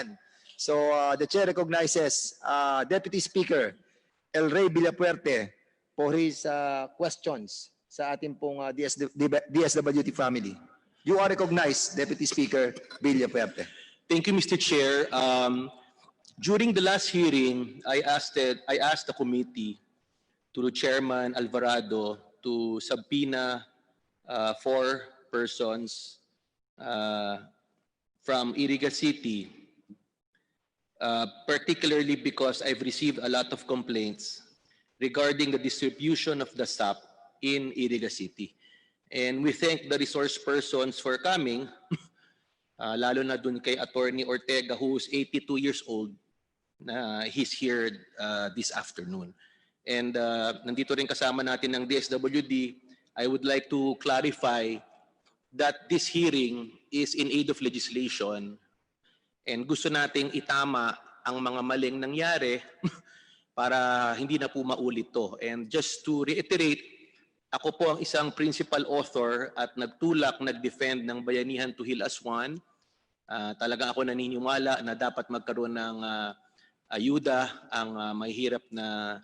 Yan. So the chair recognizes Deputy Speaker Villafuerte for his questions sa ating pong DSWD family. You are recognized, Deputy Speaker Villafuerte. Thank you, Mr. Chair. During the last hearing, I asked the committee through Chairman Alvarado to subpoena 4 persons from Irriga City, particularly because I've received a lot of complaints regarding the distribution of the SAP in Irriga City. And we thank the resource persons for coming, lalo na dun kay Attorney Ortega, who is 82 years old. He's here this afternoon. And nandito rin kasama natin ng DSWD. I would like to clarify that this hearing is in aid of legislation and gusto nating itama ang mga maling nangyari para hindi na po maulit to. And just to reiterate, ako po ang isang principal author at nagtulak, nag-defend ng bayanihan to heal as one. Talaga ako naniniwala na dapat magkaroon ng ayuda ang mahihirap na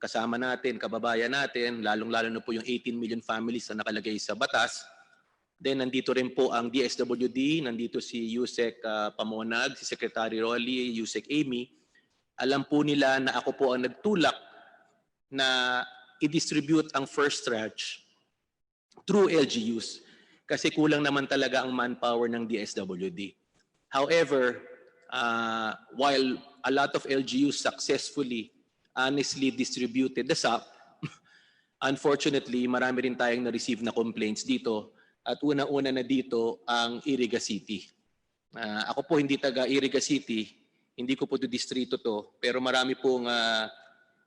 kasama natin, kababayan natin, lalong-lalo na po yung 18 million families na nakalagay sa batas. Then nandito rin po ang DSWD, nandito si Yusek Pamonag, si Secretary Rolly, Yusek Amy. Alam po nila na ako po ang nagtulak na i-distribute ang first tranche through LGUs kasi kulang naman talaga ang manpower ng DSWD. However, while a lot of LGUs successfully, honestly distributed the SAP, unfortunately, marami rin tayong na-receive na complaints dito at una-una na dito ang Irriga City. Ako po hindi taga Irriga City, hindi ko po to distrito to, pero marami pong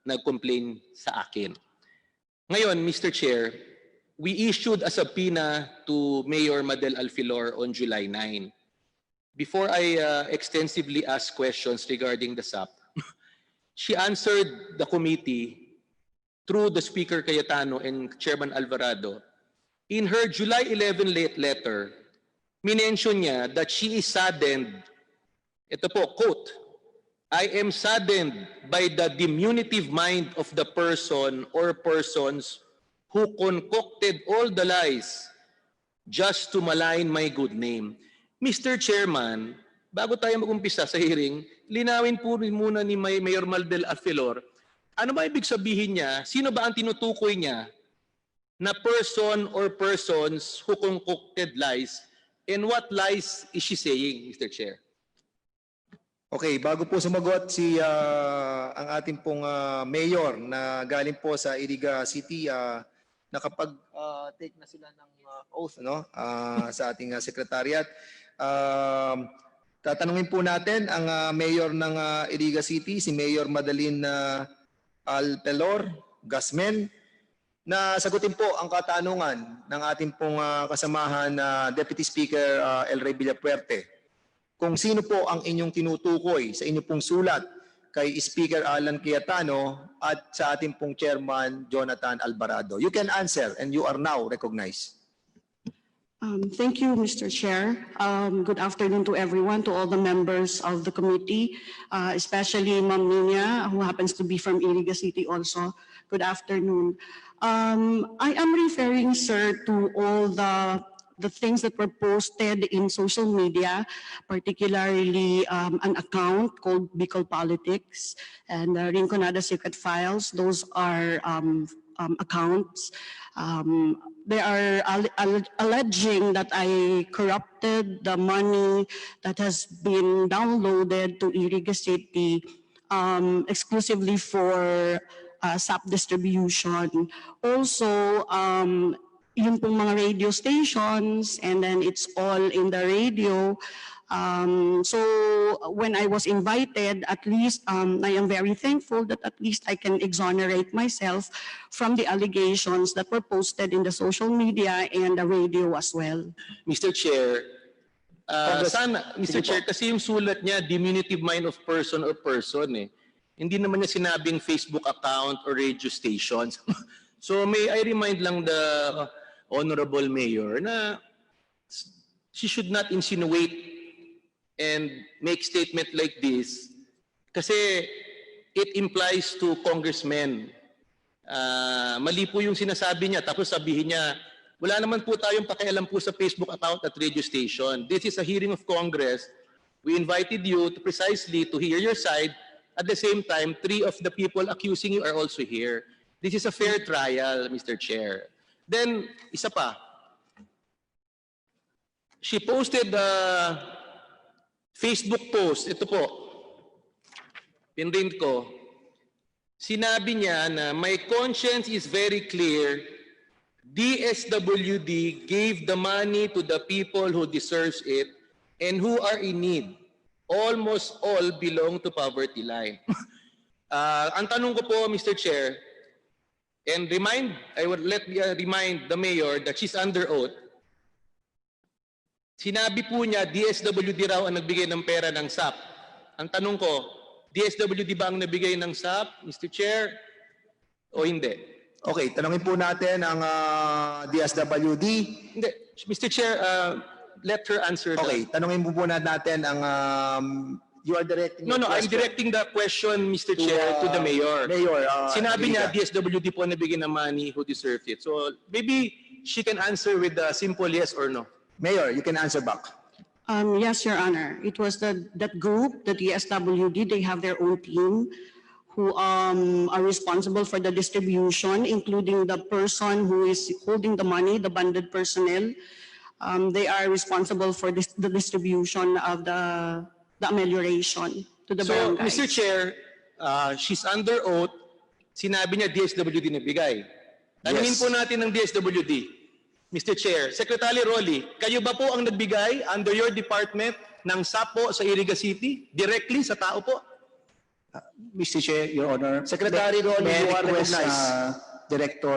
nag-complain sa akin. Ngayon, Mr. Chair, we issued a subpoena to Mayor Alfelor on July 9. Before I extensively ask questions regarding the SAP, she answered the committee through the Speaker Cayetano and Chairman Alvarado. In her July 11 late letter, minention niya that she is saddened. Ito po, quote, I am saddened by the diminutive mind of the person or persons who concocted all the lies just to malign my good name. Mr. Chairman, bago tayo mag-umpisa sa hearing, linawin po rin muna ni Mayor Alfelor, ano ba ibig sabihin niya? Sino ba ang tinutukoy niya na person or persons who concocted lies? And what lies is she saying, Mr. Chair? Okay, bago po sumagot ang ating pong mayor na galing po sa Irriga City, nakapag-take na sila ng oath sa ating secretariat. Tatanungin po natin ang mayor ng Irriga City, si Mayor Alfelor Gasmen, na sagutin po ang katanungan ng ating pong kasamahan na Deputy Speaker Villafuerte. Kung sino po ang inyong tinutukoy sa inyong pong sulat kay Speaker Alan Cayetano at sa ating pong Chairman Jonathan Alvarado. You can answer and you are now recognized. Thank you, Mr. Chair. Good afternoon to everyone, to all the members of the committee, especially Ma'am Nina, who happens to be from Irriga City also. Good afternoon. I am referring, sir, to all the things that were posted in social media, particularly an account called Bicol Politics and Rinconada Secret Files. Those are accounts. They are alleging that I corrupted the money that has been downloaded to Irriga City exclusively for SAP distribution. Also, yun pong mga radio stations, and then it's all in the radio. So when I was invited, at least I am very thankful that at least I can exonerate myself from the allegations that were posted in the social media and the radio as well. Mr. Chair, Mr. Chair, kasi yung sulat niya, diminutive mind of person or person eh. Hindi naman niya sinabing Facebook account or radio stations. So may I remind lang the Honorable Mayor na she should not insinuate and make statement like this kasi it implies to congressmen. Mali po yung sinasabi niya tapos sabihin niya, wala naman po tayong pakialam po sa Facebook account at radio station. This is a hearing of Congress. We invited you to precisely to hear your side. At the same time, 3 of the people accusing you are also here. This is a fair trial, Mr. Chair. Then, isa pa. She posted a Facebook post. Ito po. Pinrint ko. Sinabi niya na, my conscience is very clear. DSWD gave the money to the people who deserves it and who are in need. Almost all belong to poverty line. Ang tanong ko po, Mr. Chair, and I would remind the mayor that she's under oath. Sinabi po niya, DSWD raw ang nagbigay ng pera ng SAP. Ang tanong ko, DSWD ba ang nabigay ng SAP, Mr. Chair, o hindi? Okay, tanongin po natin ang DSWD. Hindi, Mr. Chair, let her answer. Okay, tanongin po natin ang you are directing. No, I'm directing the question, Mr. Chair, to the mayor. Mayor, Sinabi niya, Irriga. DSWD po nabigyan ng money who deserved it. So maybe she can answer with a simple yes or no. Mayor, you can answer back. Yes, Your Honor. It was that group, the DSWD, they have their own team who are responsible for the distribution, including the person who is holding the money, the banded personnel. They are responsible for the distribution of the amelioration to the So, barangays. Mr. Chair, she's under oath. Sinabi niya DSWD nabigay. Tanungin Yes. po natin ng DSWD. Mr. Chair, Secretary Rolly, kayo ba po ang nagbigay under your department ng SAP po sa Irriga City? Directly sa tao po? Mr. Chair, Your Honor. Secretary Rolly, may you are request, recognized. Director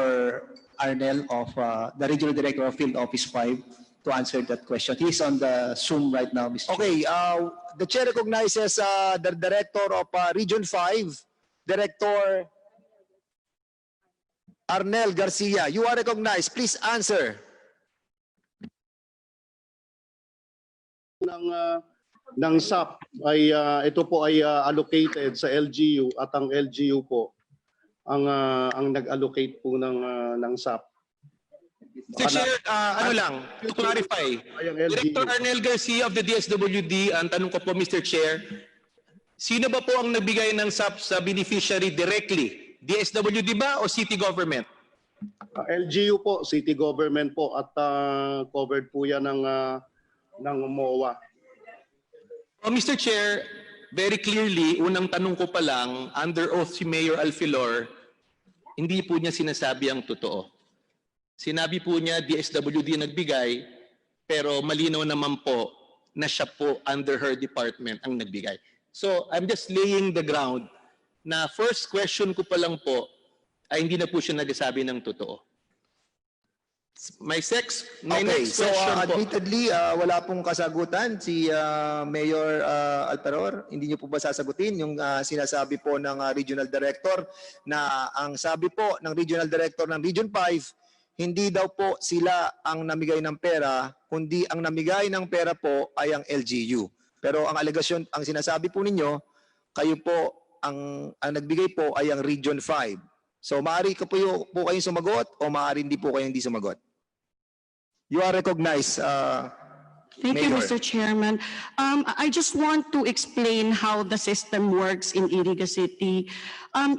Arnel of the Regional Director of Field Office 5 to answer that question. He's on the Zoom right now, Mr. Chair. Okay, the chair recognizes the Director of Region 5, Director Arnel Garcia. You are recognized. Please answer. ng SAP ay ito po ay allocated sa LGU at ang LGU po ang nag-allocate po ng SAP. Mr. Chair, ano lang, to clarify, Ay, ang LGU. Director Arnel Garcia of the DSWD, ang tanong ko po, Mr. Chair, sino ba po ang nagbigay ng SAP sa beneficiary directly? DSWD ba o city government? LGU po, city government po at covered po yan ng MOA. Mr. Chair, very clearly, unang tanong ko pa lang, under oath si Mayor Alfelor, hindi po niya sinasabi ang totoo. Sinabi po niya DSWD nagbigay, pero malinaw naman po na siya po under her department ang nagbigay. So I'm just laying the ground na first question ko pa lang po ay hindi na po siya nagsasabi ng totoo. My Okay, next so question po. admittedly, wala pong kasagutan si Mayor Alfelor. Hindi niyo po ba sasagutin yung sinasabi po ng Regional Director na ang sabi po ng Regional Director ng Region 5, hindi daw po sila ang namigay ng pera, kundi ang namigay ng pera po ay ang LGU. Pero ang alegasyon, ang sinasabi po ninyo, kayo po, ang nagbigay po ay ang Region 5. So maaari po kayong sumagot o maaari hindi po kayong hindi sumagot. You are recognized, Thank you, Mayor. Mr. Chairman. I just want to explain how the system works in Irriga City.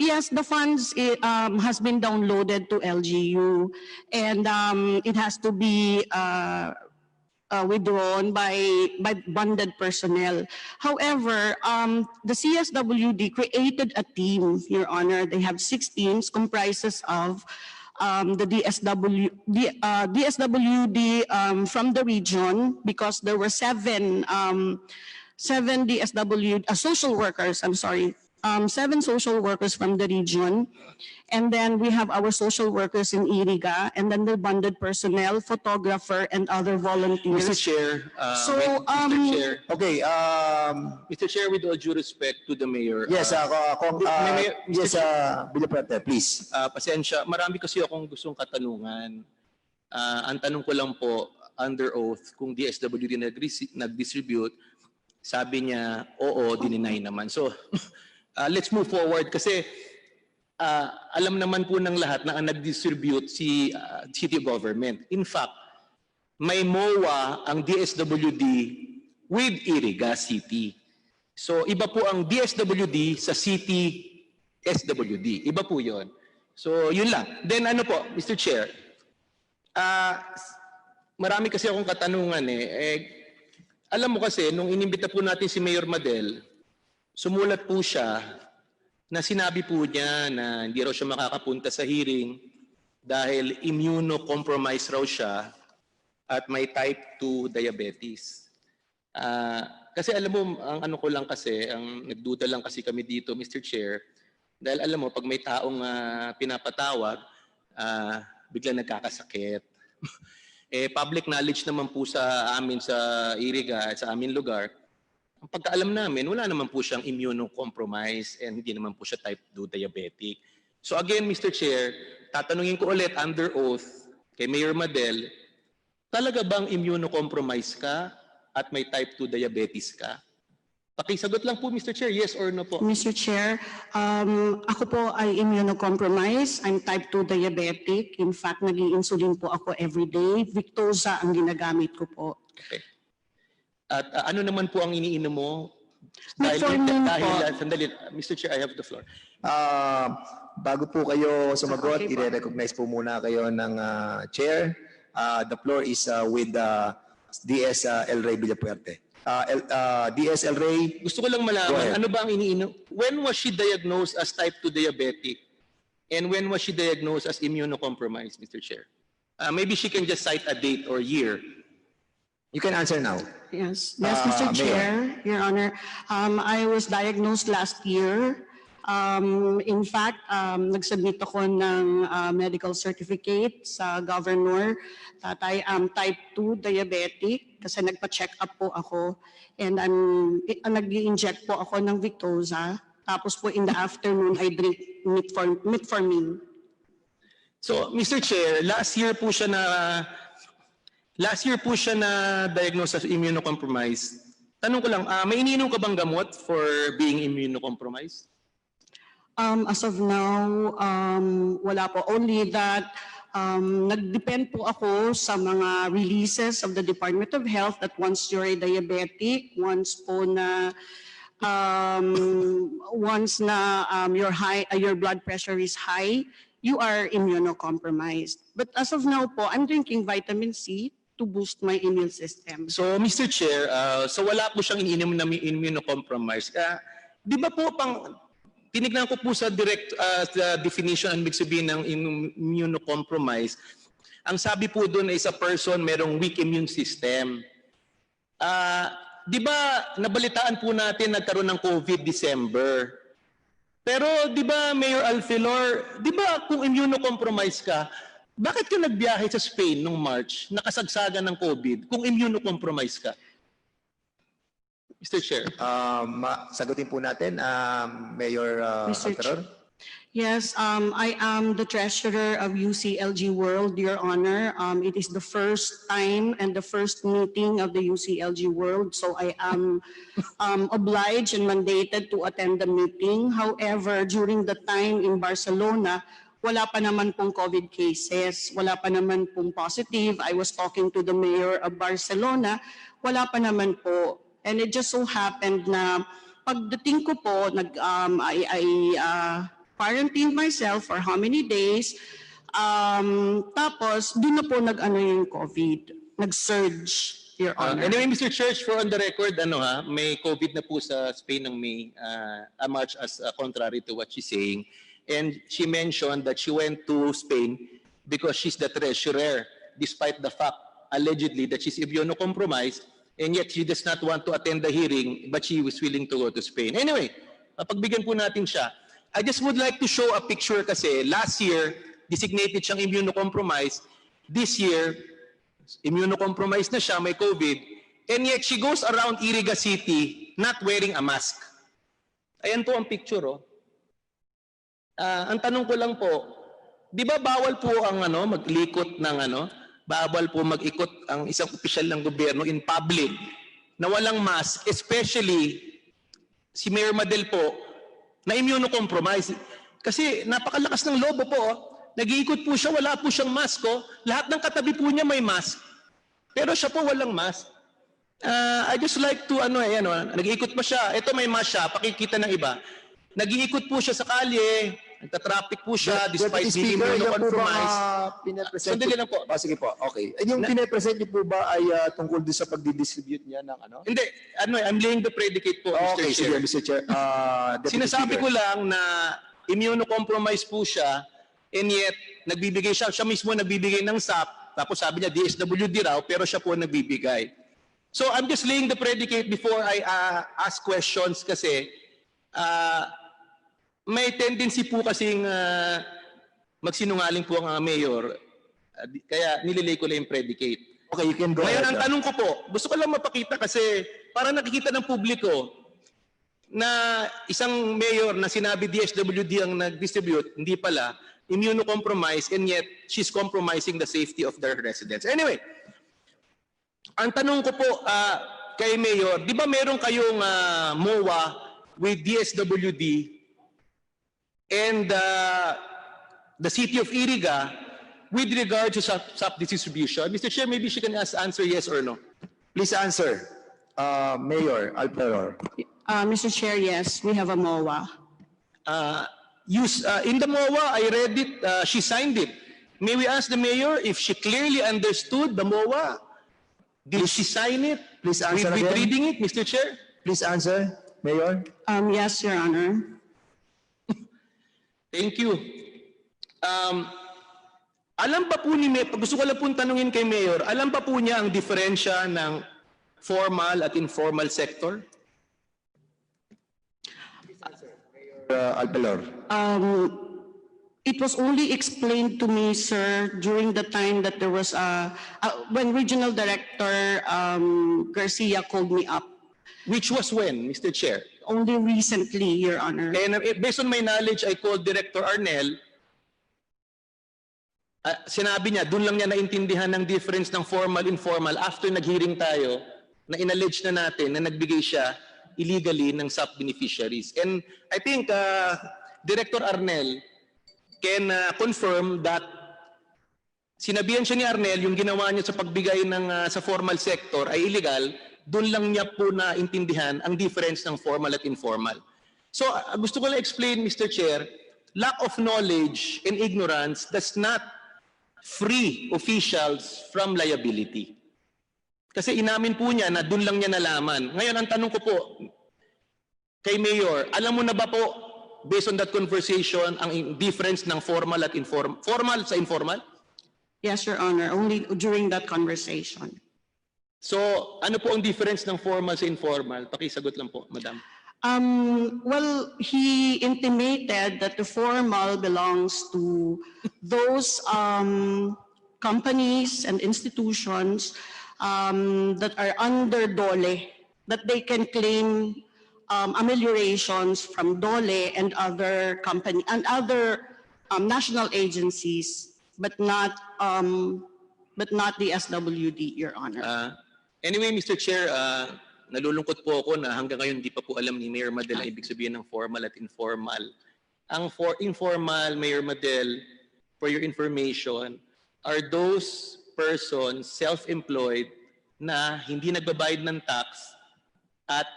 Yes, the funds has been downloaded to LGU and it has to be withdrawn by bonded personnel. However, the CSWD created a team, Your Honor. They have 6 teams comprises of the DSWD from the region, because there were 7 social workers, 7 social workers from the region. And then we have our social workers in Irriga, and then the bonded personnel, photographer, and other volunteers. Mr. Chair, So, Mr. Chair, okay, Mr. Chair, with all due respect to the Mayor, yes, yes, Villafuerte, please. pasensya, marami kasi akong gustong katanungan. Ang tanong ko lang po, under oath, kung DSWD nag-distribute, Sabi niya, oo, dininay naman. So, let's move forward kasi alam naman po ng lahat na ang nag-distribute si city government. In fact, may MOA ang DSWD with Irriga City. So, iba po ang DSWD sa City SWD. Iba po yon. So, yun lang. Then ano po, Mr. Chair, marami kasi akong katanungan alam mo kasi, nung inimbita po natin si Mayor Madel, sumulat po siya na sinabi po niya na hindi raw siya makakapunta sa hearing dahil immunocompromised raw siya at may type 2 diabetes. Kasi alam mo, ang ano ko lang kasi, ang nagduda lang kasi kami dito, Mr. Chair, dahil alam mo, pag may taong pinapatawag, bigla nagkakasakit. Public knowledge naman po sa amin sa Irriga, sa amin lugar, ang pagkaalam namin, wala naman po siyang immunocompromised and hindi naman po siya type 2 diabetic. So again, Mr. Chair, tatanungin ko ulit under oath kay Mayor Madel, talaga bang immunocompromised ka at may type 2 diabetes ka? Pakisagot lang po, Mr. Chair, yes or no po? Mr. Chair, ako po ay immunocompromised. I'm type 2 diabetic. In fact, nag-i-insulin po ako every day. Victoza ang ginagamit ko po. Okay. At ano naman po ang iniinom mo? Metformin po. Sandali, Mr. Chair, I have the floor. Bago po kayo sumagot, Okay po. i-recognize po muna kayo ng chair. The floor is with DS El Rey Villafuerte. DS El Rey, Gusto ko lang Go malaman, ahead. ano ba ang iniinom? When was she diagnosed as type 2 diabetic? And when was she diagnosed as immunocompromised, Mr. Chair? Maybe she can just cite a date or year. you can answer now. Yes, Mr. Mayor. Chair, Your Honor. I was diagnosed last year. In fact, nag-submit ako ng medical certificate sa governor that I am type 2 diabetic kasi nagpa-check up po ako and nag-i-inject po ako ng Victoza. Tapos po in the afternoon, I drink metformin. So, Mr. Chair, last year po siya na diagnosed as immunocompromised. Tanong ko lang, may iniinom ka bang gamot for being immunocompromised? As of now, wala po. Only that nag-depend po ako sa mga releases of the Department of Health that once you're a diabetic, once your blood pressure is high, you are immunocompromised. But as of now po, I'm drinking vitamin C to boost my immune system. So, Mr. Chair, so wala po siyang iniinom na immunocompromised. Di ba po tinignan ko po sa the definition ang ibig sabihin ng immunocompromised. Ang sabi po doon ay sa person merong weak immune system. Di ba nabalitaan po natin nagkaroon ng COVID December. Pero di ba Mayor Alfelor, di ba kung immunocompromised ka, bakit ka nagbiyahe sa Spain noong March, nakasagsagan ng COVID, kung immunocompromised ka? Mr. Chair. Sagutin po natin, Mayor Mr. Alfelor. Yes, I am the treasurer of UCLG World, Your Honor. It is the first time and the first meeting of the UCLG World, so I am obliged and mandated to attend the meeting. However, during the time in Barcelona, wala pa naman pong COVID cases, wala pa naman pong positive. I was talking to the mayor of Barcelona, wala pa naman po. And it just so happened na pagdating ko po, I quarantined myself for how many days. Tapos, doon na po nag-ano yung COVID. Nag-surge, Your Honor. Anyway, Mr. Church, for on the record, may COVID na po sa Spain ng May, much as contrary to what she's saying. And she mentioned that she went to Spain because she's the treasurer, despite the fact, allegedly, that she's immunocompromised, and yet she does not want to attend the hearing, but she was willing to go to Spain. Anyway, pagbigyan po natin siya. I just would like to show a picture kasi last year, designated siyang immunocompromised. This year, immunocompromised na siya, may COVID, and yet she goes around Irriga City not wearing a mask. Ayan po ang picture, oh. Ang tanong ko lang po, di ba bawal po ang maglikot ng bawal po mag-ikot ang isang opisyal ng gobyerno in public na walang mask, especially si Mayor Madel po, na immunocompromised. Kasi napakalakas ng lobo po. Nag-iikot po siya, wala po siyang mask. Lahat ng katabi po niya may mask. Pero siya po walang mask. I just like to, nag-iikot pa siya. Ito may mask siya, pakikita ng iba. Nag-iikot po siya sa kalye, nagta-traffic po siya despite being immunocompromised. Sandali lang po. Sige po, okay. Yung pinapresent niyo po ba ay tungkol din sa pagdi-distribute niya ng ano? Hindi, I'm laying the predicate po, Okay, Mr. sige, Chair. Mr. Chair. Deputy Sinasabi Speaker. ko lang na immunocompromised po siya, and yet nagbibigay siya mismo nagbibigay ng SAP, tapos sabi niya DSWD raw, pero siya po nagbibigay. So I'm just laying the predicate before I ask questions kasi may tendency po kasing magsinungaling po ang mayor, kaya nililay ko lang yung predicate. Okay, you can go Ngayon, ahead. ang tanong ko po, gusto ko lang mapakita kasi para nakikita ng publiko na isang mayor na sinabi DSWD ang nag-distribute, hindi pala, immunocompromised, and yet she's compromising the safety of their residents. Anyway, ang tanong ko po kay Mayor, di ba meron kayong MOA with DSWD and the city of Irriga with regard to SAP distribution? Mr. Chair, maybe she can answer yes or no. Please answer, Mayor Alfelor. Mr. Chair, yes, we have a MOA. In the MOA, I read it, she signed it. May we ask the mayor if she clearly understood the MOA? Did she sign it? Please answer with again. reading it, Mr. Chair? Please answer, Mayor. Yes, Your Honor. Thank you. Alam pa po ni Mayor, gusto ko lang po tanungin kay Mayor, alam pa po niya ang diferensya ng formal at informal sector? Alfelor. It was only explained to me, sir, during the time that there was when Regional Director Garcia called me up. Which was when, Mr. Chair? Only recently, Your Honor. And based on my knowledge, I called Director Arnel. Sinabi niya, doon lang niya naintindihan ng difference ng formal-informal after nag-hearing tayo na inallege na natin na nagbigay siya illegally ng SAP beneficiaries. And I think Director Arnel can confirm that sinabihan siya ni Arnel yung ginawa niya sa pagbigay ng sa formal sector ay illegal, doon lang niya po na intindihan ang difference ng formal at informal. So gusto ko lang explain, Mr. Chair, lack of knowledge and ignorance does not free officials from liability. Kasi inamin po niya na doon lang niya nalaman. Ngayon, ang tanong ko po kay Mayor, alam mo na ba po based on that conversation, ang difference ng formal at formal sa informal? Yes, Your Honor, only during that conversation. So, ano po ang difference ng formal sa informal? Pakisagot lang po, Madam. Well, he intimated that the formal belongs to those companies and institutions that are under DOLE, that they can claim ameliorations from DOLE and other company and other national agencies, but not the SWD, Your Honor. Anyway, Mr. Chair, nalulungkot po ako na hanggang ngayon di pa po alam ni Mayor Madel ang ibig sabihin ng formal at informal. Ang informal, Mayor Madel, for your information, are those persons self-employed na hindi nagbabayad ng tax at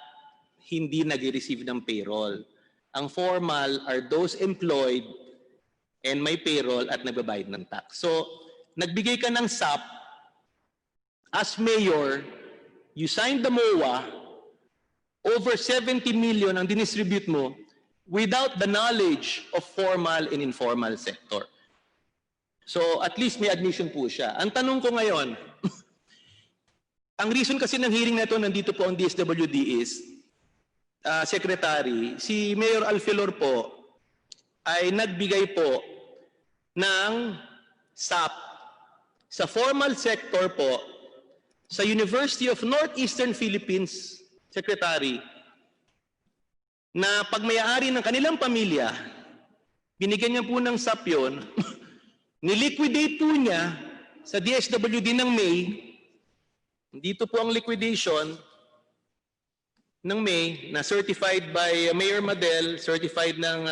hindi nag-receive ng payroll. Ang formal are those employed and may payroll at nagbabayad ng tax. So, nagbigay ka ng SAP, as mayor, you signed the MOA, over 70 million ang dinistribute mo without the knowledge of formal and informal sector. So, at least may admission po siya. Ang tanong ko ngayon, ang reason kasi ng hearing na ito, nandito po ang DSWD is, Secretary, si Mayor Alfelor po ay nagbigay po ng SAP sa formal sector po sa University of Northeastern Philippines, Secretary, na pagmayari ng kanilang pamilya, binigyan niya po ng SAP yun, niliquidate po niya sa DSWD ng May, dito po ang liquidation, ng May na certified by Mayor Madel, certified ng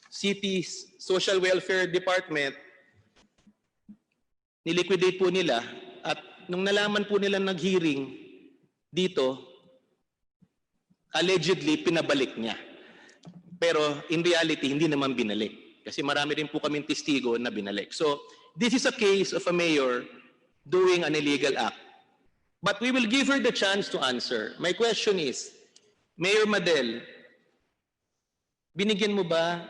City Social Welfare Department, niliquidate po nila at nung nalaman po nila nag-hearing dito, allegedly pinabalik niya. Pero in reality, hindi naman binalik. Kasi marami rin po kaming testigo na binalik. So this is a case of a mayor doing an illegal act. But we will give her the chance to answer. My question is, Mayor Madel, binigyan mo ba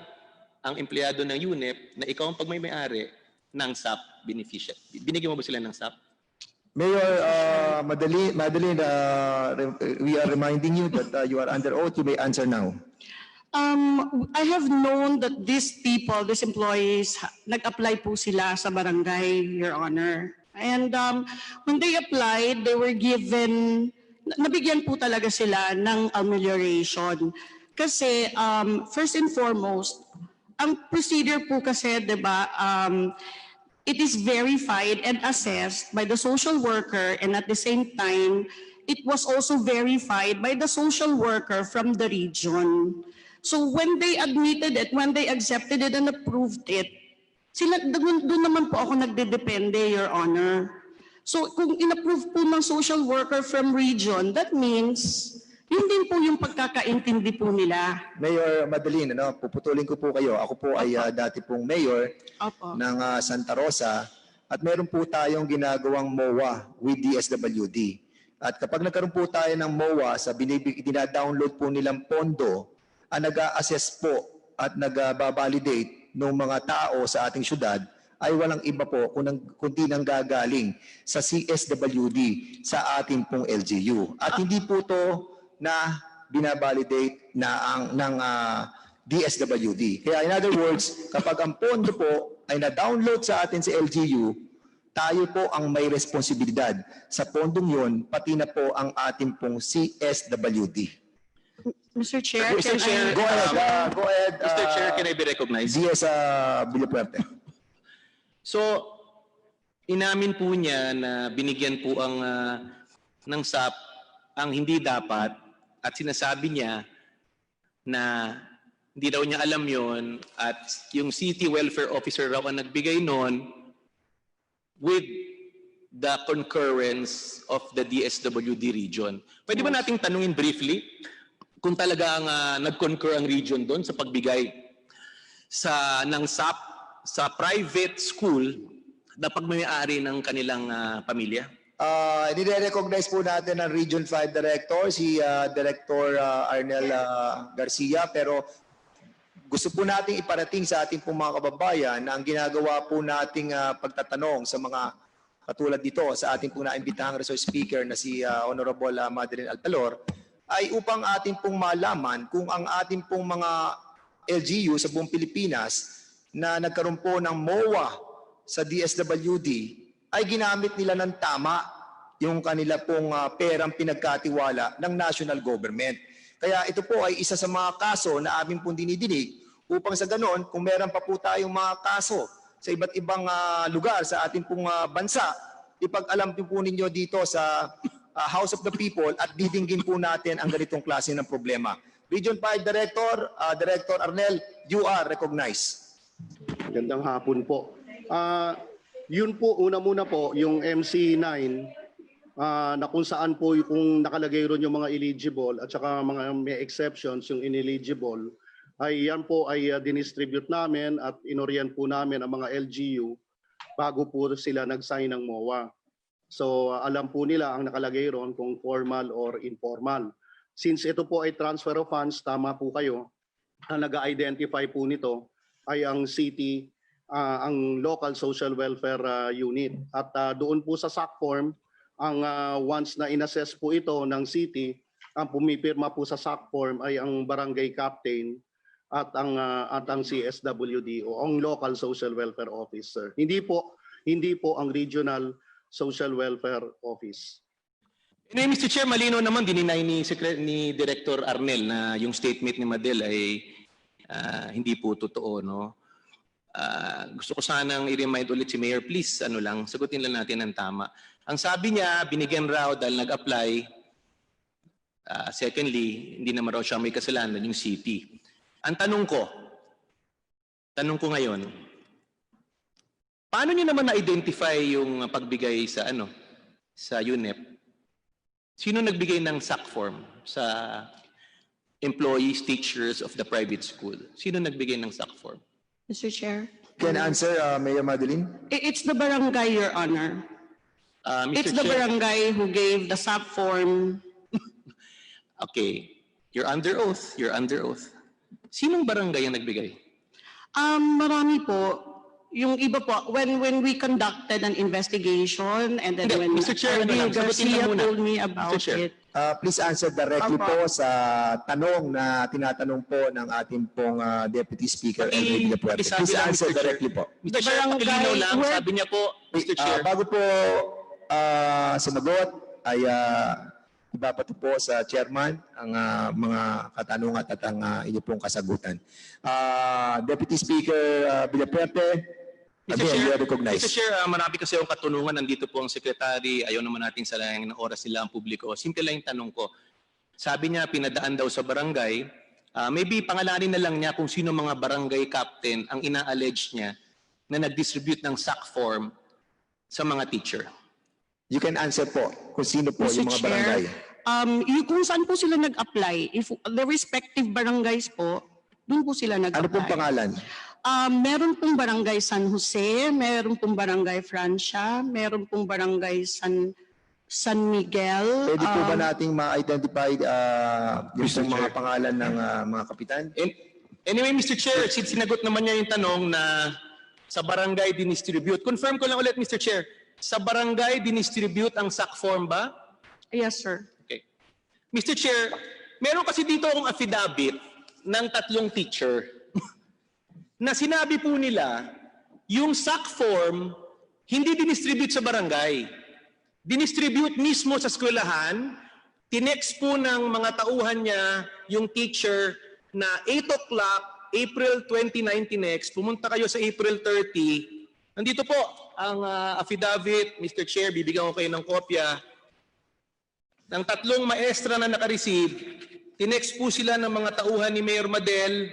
ang empleyado ng UNEP na ikaw ang pagmay-may-ari ng SAP beneficiary? Binigyan mo ba sila ng SAP? Mayor Madeline, we are reminding you that you are under oath. You may answer now. I have known that these people, these employees, nag-apply po sila sa barangay, Your Honor. And when they applied, they were given, nabigyan po talaga sila ng amelioration. Kasi first and foremost, ang procedure po kasi, di ba, it is verified and assessed by the social worker, and at the same time, it was also verified by the social worker from the region. So when they admitted it, when they accepted it and approved it, doon naman po ako nagdedepende, Your Honor. So kung in-approve po ng social worker from region, that means yun din po yung pagkakaintindi po nila. Mayor Madeline, puputulin ko po kayo. Ako po ay dati pong mayor ng Santa Rosa at meron po tayong ginagawang MOA with DSWD. At kapag nagkaroon po tayo ng MOA sa dinadownload po nilang pondo, ang nag-a-assess po at nag-validate ng mga tao sa ating syudad ay walang iba po kundi nang gagaling sa CSWD sa ating pong LGU. At hindi po to na binabalidate ng DSWD. Kaya in other words, kapag ang pondo po ay na-download sa atin sa LGU, tayo po ang may responsibilidad sa pondong yon, pati na po ang ating pong CSWD. Mr. Chair, Mr. Chair, Go ahead. Mr. Chair, can I be recognized? DS Villafuerte. So, inamin po niya na binigyan po ng SAP ang hindi dapat at sinasabi niya na hindi daw niya alam yon at yung city welfare officer raw ang nagbigay noon with the concurrence of the DSWD region. Pwede ba nating tanungin briefly kung talagang nag-concur ang region doon sa pagbigay ng SAP sa private school na pagmamay-ari ng kanilang pamilya? Nire-recognize po natin ang Region 5 Director, si Director Arnel Garcia, pero gusto po nating iparating sa ating pong mga kababayan na ang ginagawa po nating pagtatanong sa mga katulad dito sa ating pong naimbitahang resource speaker na si Honorable Mayor Alfelor ay upang ating pong malaman kung ang ating pong mga LGU sa buong Pilipinas na nagkaroon po ng MOA sa DSWD ay ginamit nila ng tama yung kanila pong perang pinagkatiwala ng national government. Kaya ito po ay isa sa mga kaso na aming pong dinidinig upang sa ganon, kung meron pa po tayong mga kaso sa iba't ibang lugar sa ating pong bansa, ipag-alam po ninyo dito sa House of the People at didinggin po natin ang ganitong klase ng problema. Region 5 Director, Director Arnel, you are recognized. Magandang hapon po. Yun po, una muna po, yung MC9 na kung saan po kung nakalagay ron yung mga eligible at saka mga may exceptions yung ineligible, ay yan po ay dinistribute namin at inorient po namin ang mga LGU bago po sila nag-sign ng MOA. So alam po nila ang nakalagay ron kung formal or informal. Since ito po ay transfer of funds, tama po kayo, ang nag-identify po nito ay ang city, ang local social welfare unit. At doon po sa SAC form, ang once na inassess po ito ng city, ang pumipirma po sa SAC form ay ang barangay captain at ang CSWD o ang local social welfare officer. Hindi po ang regional social welfare office. Anyway, Mr. Chair, malino naman dininay ni Director Arnel na yung statement ni Madel ay hindi po totoo, no? Gusto ko sanang i-remind ulit si Mayor, please, sagutin lang natin ng tama. Ang sabi niya, binigyan raw dahil nag-apply Secondly, hindi naman raw siya may kasalanan yung city. Ang tanong ko ngayon, paano niyo naman na-identify yung pagbigay sa sa UNEP? Sino nagbigay ng SAC form sa employees, teachers of the private school? Sino nagbigay ng SAC form? Mr. Chair. Can answer, Mayor Madeline? It's the barangay, Your Honor. Mr. It's the Chair, barangay who gave the SAP form. okay, you're under oath. You're under oath. Sinong barangay ang nagbigay? Marami po. Yung iba po, when we conducted an investigation and then Hindi, when Mr. Chair, Irriga sagutin lang Garcia muna. told me about Mr. Chair. it. Please answer directly po sa tanong na tinatanong po ng ating pong Deputy Speaker, Irriga City. pakisabi Please lang, answer Mr. Chair. directly po. Mr. Chair, Barangay, pakilinaw lang. where- Sabi niya po, Mr. Chair. Bago po sumagot, ay ibabato po sa chairman ang mga katanungan at ang inyo pong kasagutan. Deputy Speaker Villafuerte, Mr. again, Chair, you are recognized. Mr. Chair, marami kasi yung katunungan. Nandito po ang sekretary. Ayaw naman natin salayang ng oras nila ang publiko. Simple lang yung tanong ko. Sabi niya, pinadaan daw sa barangay. Maybe pangalanin na lang niya kung sino mga barangay captain ang ina-allege niya na nag-distribute ng SAC form sa mga teacher. You can answer po kung sino po Mr. yung mga Chair, barangay. kung saan po sila nag-apply, if the respective barangays po, doon po sila nag-apply. Ano pong pangalan? Meron pong barangay San Jose, meron pong barangay Francia, meron pong barangay San Miguel. Pwede po ba nating ma-identify yung pong mga pangalan ng mga kapitan? Anyway, Mr. Chair, sinagot naman niya yung tanong na sa barangay dinistribute. Confirm ko lang ulit, Mr. Chair. Sa barangay dinistribute ang SAC form ba? Yes, sir. Okay. Mr. Chair, meron kasi dito akong affidavit ng 3 teacher na sinabi po nila yung SAC form hindi dinistribute sa barangay. Dinistribute mismo sa eskwelahan. Tinext po ng mga tauhan niya yung teacher na 8 o'clock, April 29 tinext, pumunta kayo sa April 30. Nandito po ang affidavit, Mr. Chair, bibigyan ko kayo ng kopya. Ng 3 maestra na nakareceive, tinext po sila ng mga tauhan ni Mayor Madel.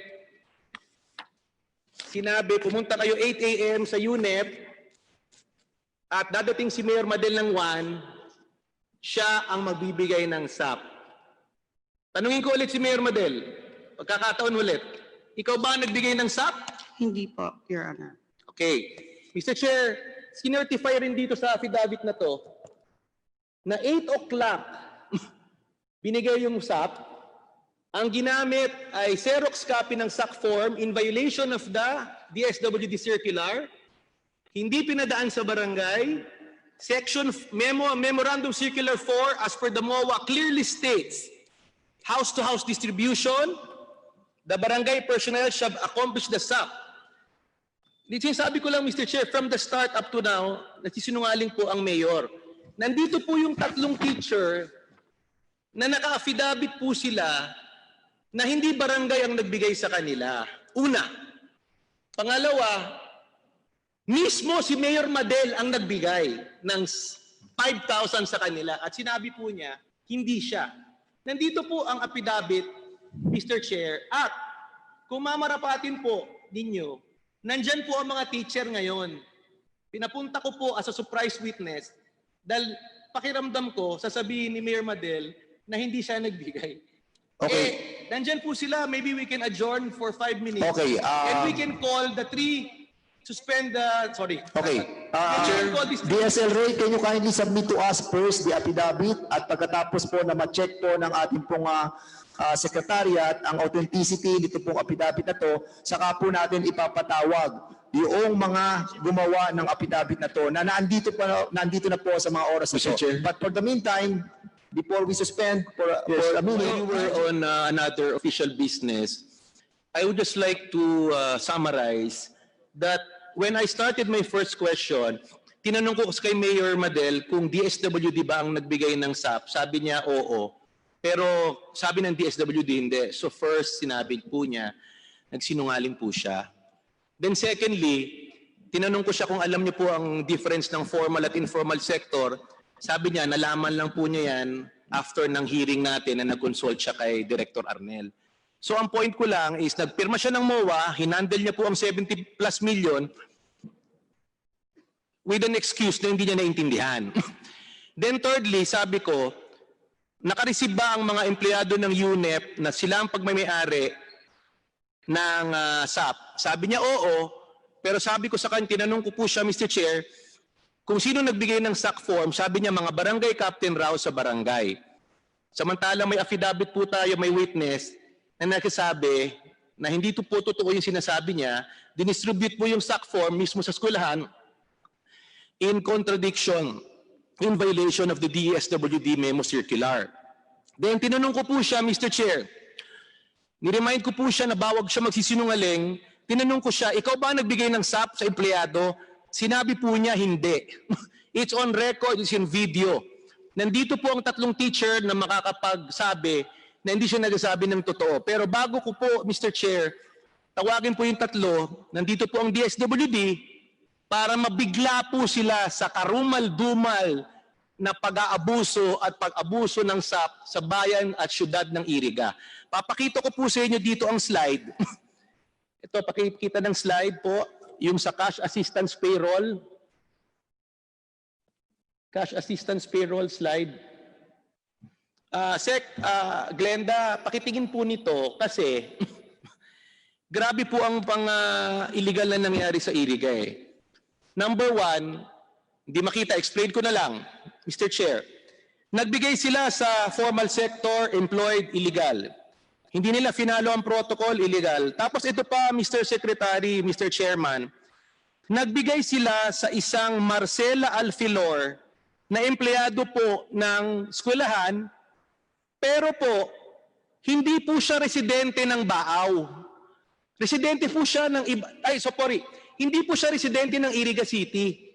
Sinabi, pumunta kayo 8 a.m. sa UNEP at dadating si Mayor Madel ng 1, siya ang magbibigay ng SAP. Tanungin ko ulit si Mayor Madel, pagkakataon ulit, ikaw ba nagbigay ng SAP? Hindi po, Your Honor. Okay. Mr. Chair, sinertify rin dito sa affidavit na to na 8 o'clock binigay yung SAP. Ang ginamit ay Xerox copy ng SAC form in violation of the DSWD circular. Hindi pinadaan sa barangay. Section Memorandum Circular 4 as per the MOA clearly states house-to-house distribution. The barangay personnel shall accomplish the SAC. Sabi ko lang, Mr. Chair, from the start up to now, nagsisinungaling po ang mayor. Nandito po yung 3 teacher na naka-affidavit po sila na hindi barangay ang nagbigay sa kanila. Una. Pangalawa, mismo si Mayor Madel ang nagbigay ng 5,000 sa kanila at sinabi po niya, hindi siya. Nandito po ang affidavit, Mr. Chair, at kung mamarapatin po ninyo, nandyan po ang mga teacher ngayon. Pinapunta ko po as a surprise witness dahil pakiramdam ko, sasabihin ni Mayor Madel na hindi siya nagbigay. Okay. Nandyan po sila. Maybe we can adjourn for 5 minutes. Okay, and we can call the 3, suspend the, sorry. Okay. We can call this 3. DSL Ray, can you kindly submit to us first the affidavit at pagkatapos po na ma-check po ng ating pong secretariat ang authenticity nito pong affidavit na to, saka po natin ipapatawag yung mga gumawa ng affidavit na to na nandito na po sa mga oras na to. But for the meantime, before we suspend for a minute. When you were on another official business, I would just like to summarize that when I started my first question, tinanong ko kay Mayor Madel kung DSWD ba ang nagbigay ng SAP. Sabi niya, oo. Pero sabi ng DSWD, hindi. So first, sinabi po niya, nagsinungaling po siya. Then secondly, tinanong ko siya kung alam niyo po ang difference ng formal at informal sector. Sabi niya, nalaman lang po niya yan after ng hearing natin na nag-consult siya kay Director Arnel. So ang point ko lang is nagpirma siya ng MOA, hinandle niya po ang 70+ million with an excuse na hindi niya naintindihan. Then thirdly, sabi ko, nakareceive ba ang mga empleyado ng UNEP na sila ang pagmamayari ng SAP? Sabi niya oo, pero sabi ko sa kanya, tinanong ko po siya, Mr. Chair, kung sino nagbigay ng SAC form, sabi niya mga barangay captain raw sa barangay. Samantalang may affidavit po tayo, may witness, na nagsasabi na hindi po totoo yung sinasabi niya, dinistribute po yung SAC form mismo sa eskwelahan in contradiction, in violation of the DSWD memo circular. Then tinanong ko po siya, Mr. Chair, niremind ko po siya na bawag siya magsisinungaling, tinanong ko siya, ikaw ba nagbigay ng SAP sa empleyado? Sinabi po niya, hindi. It's on record, it's in video. Nandito po ang 3 teacher na makakapagsabi na hindi siya nagsasabi ng totoo. Pero bago ko po, Mr. Chair, tawagin po yung 3, nandito po ang DSWD para mabigla po sila sa karumal-dumal na pag-aabuso at pag-abuso ng SAP sa bayan at syudad ng Irriga. Papakita ko po sa inyo dito ang slide. Ito, pakikita ng slide po, yung sa cash assistance payroll. Cash assistance payroll slide. Glenda, pakitingin po nito kasi grabe po ang illegal na nangyari sa Irriga eh. Number 1, hindi makita, explain ko na lang, Mr. Chair. Nagbigay sila sa formal sector, employed, illegal. Hindi nila finalo ang protocol, illegal. Tapos ito pa, Mr. Secretary, Mr. Chairman, nagbigay sila sa isang Mayor Alfelor na empleyado po ng eskwelahan, pero po, hindi po siya residente ng Baaw. Residente po siya ng hindi po siya residente ng Irriga City.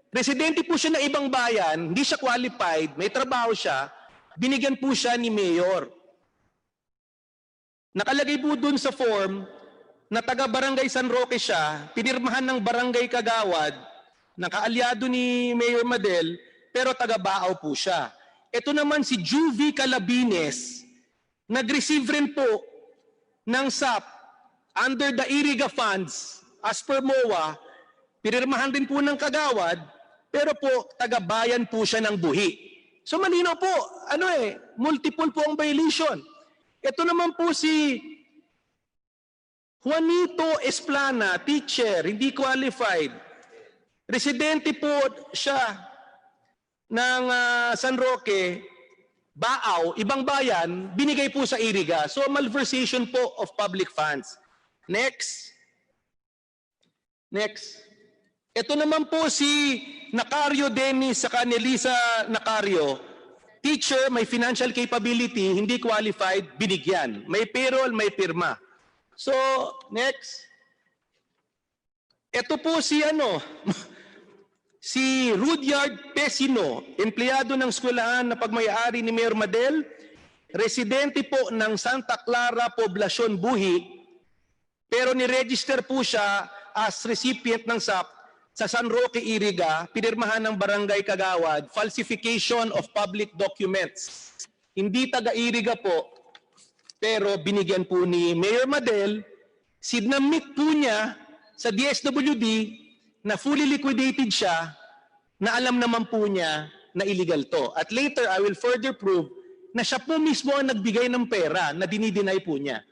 Residente po siya ng ibang bayan, hindi siya qualified, may trabaho siya, binigyan po siya ni Mayor. Nakalagay po dun sa form na taga-barangay San Roque siya, pinirmahan ng barangay Kagawad, nakaalyado ni Mayor Madel, pero taga-Baaw po siya. Ito naman si Juvie Calabines, nag-receive rin po ng SAP under the Irriga funds as per MOA, pinirmahan din po ng Kagawad, pero po taga-bayan po siya ng Buhi. So malinaw po, multiple po ang violation. Ito naman po si Juanito Esplana, teacher, hindi qualified. Residente po siya ng San Roque, Baaw, ibang bayan, binigay po sa Irriga. So malversation po of public funds. Next. Ito naman po si Nacario Dennis sa Canelisa Nacario. Teacher, may financial capability, hindi qualified, binigyan. May payroll, may pirma. So, next. Ito po si si Rudyard Pesino, empleyado ng eskwelahan na pagmayari ni Mayor Madel, residente po ng Santa Clara, Poblacion, Buhi, pero ni-register po siya as recipient ng SAP sa San Roque, Irriga, pinirmahan ng Barangay Kagawad, falsification of public documents. Hindi taga-Irriga po, pero binigyan po ni Mayor Madel, sinamit po niya sa DSWD na fully liquidated siya, na alam naman po niya na illegal to. At later, I will further prove na siya po mismo ang nagbigay ng pera na dinideny po niya.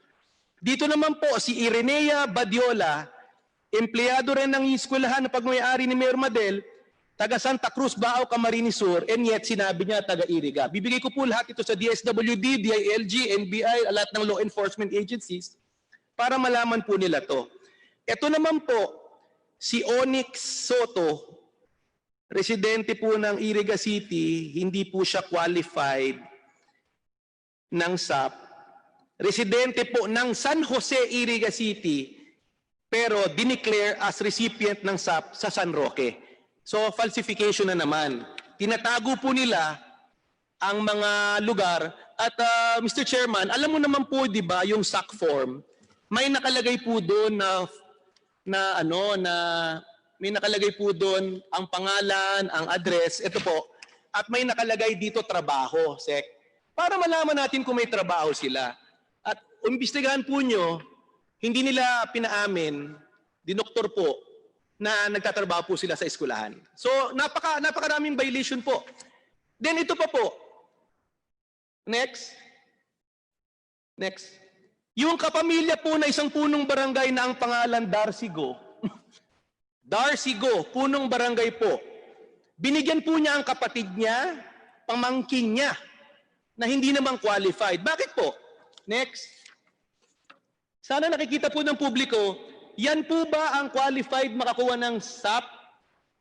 Dito naman po si Irenea Badiola, empleyado rin ng eskwelahan na pagmayari ni Mayor Madel, taga Santa Cruz, Baaw, Camarines Sur, and yet sinabi niya taga Irriga. Bibigay ko po lahat ito sa DSWD, DILG, NBI, lahat ng law enforcement agencies para malaman po nila to. Ito naman po, si Onyx Soto, residente po ng Irriga City, hindi po siya qualified ng SAP. Residente po ng San Jose, Irriga City, pero dineclare as recipient ng SAP sa San Roque. So, falsification na naman. Tinatago po nila ang mga lugar. At Mr. Chairman, alam mo naman po, di ba, yung SAC form, may nakalagay po doon may nakalagay po doon ang pangalan, ang address. Ito po, at may nakalagay dito trabaho, Sec, para malaman natin kung may trabaho sila. At umbestigahan po nyo, hindi nila pinaamin, dinoktor po, na nagtatrabaho po sila sa eskwelahan. So, napakaraming violation po. Then ito pa po. Next. Yung kapamilya po na isang punong barangay na ang pangalan Darcy Go. Darcy Go, punong barangay po. Binigyan po niya ang kapatid niya, pamangkin niya, na hindi naman qualified. Bakit po? Next. Sana nakikita po ng publiko, yan po ba ang qualified makakuha ng SAP?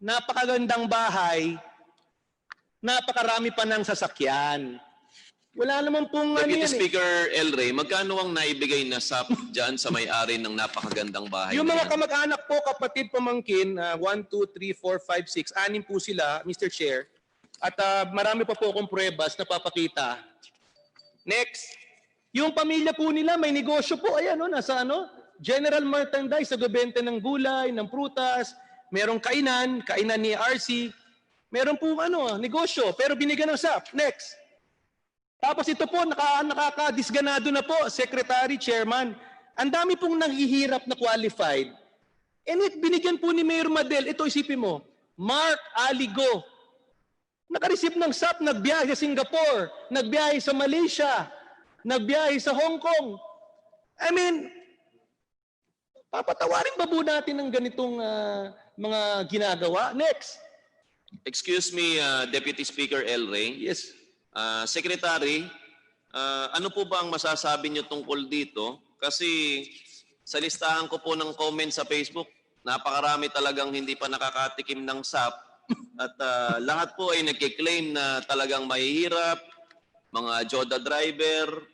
Napakagandang bahay, napakarami pa ng sasakyan. Wala naman pong Deputy yan, Speaker El Rey, magkano ang naibigay na SAP dyan sa may-ari ng napakagandang bahay? Yung na mga yan? kamag-anak po, kapatid, pamangkin, 1, 2, 3, 4, 5, 6, 6 po sila, Mr. Chair. At marami pa po akong pruebas na papakita. Next. Yung pamilya po nila, may negosyo po. Ayan, nasa general merchandise, nagbebenta ng gulay, ng prutas. Merong kainan ni RC. Meron po negosyo, pero binigyan ng SAP. Next. Tapos ito po, nakakadisganado na po, Secretary, Chairman. Ang dami pong nanghihirap na qualified. And binigyan po ni Mayor Madel, ito isipin mo, Mark Aligo. Nakareceive ng SAP, nagbiyahe sa Singapore, nagbiyahe sa Malaysia, nagbiyahe sa Hong Kong. I mean, papatawarin ba po natin ng ganitong mga ginagawa? Next. Excuse me, Deputy Speaker El Rey. Yes. Secretary, ano po ba ang masasabi niyo tungkol dito? Kasi sa listahan ko po ng comment sa Facebook, napakarami talagang hindi pa nakakatikim ng SAP. At lahat po ay nagkiklaim na talagang mahihirap, mga Joda driver,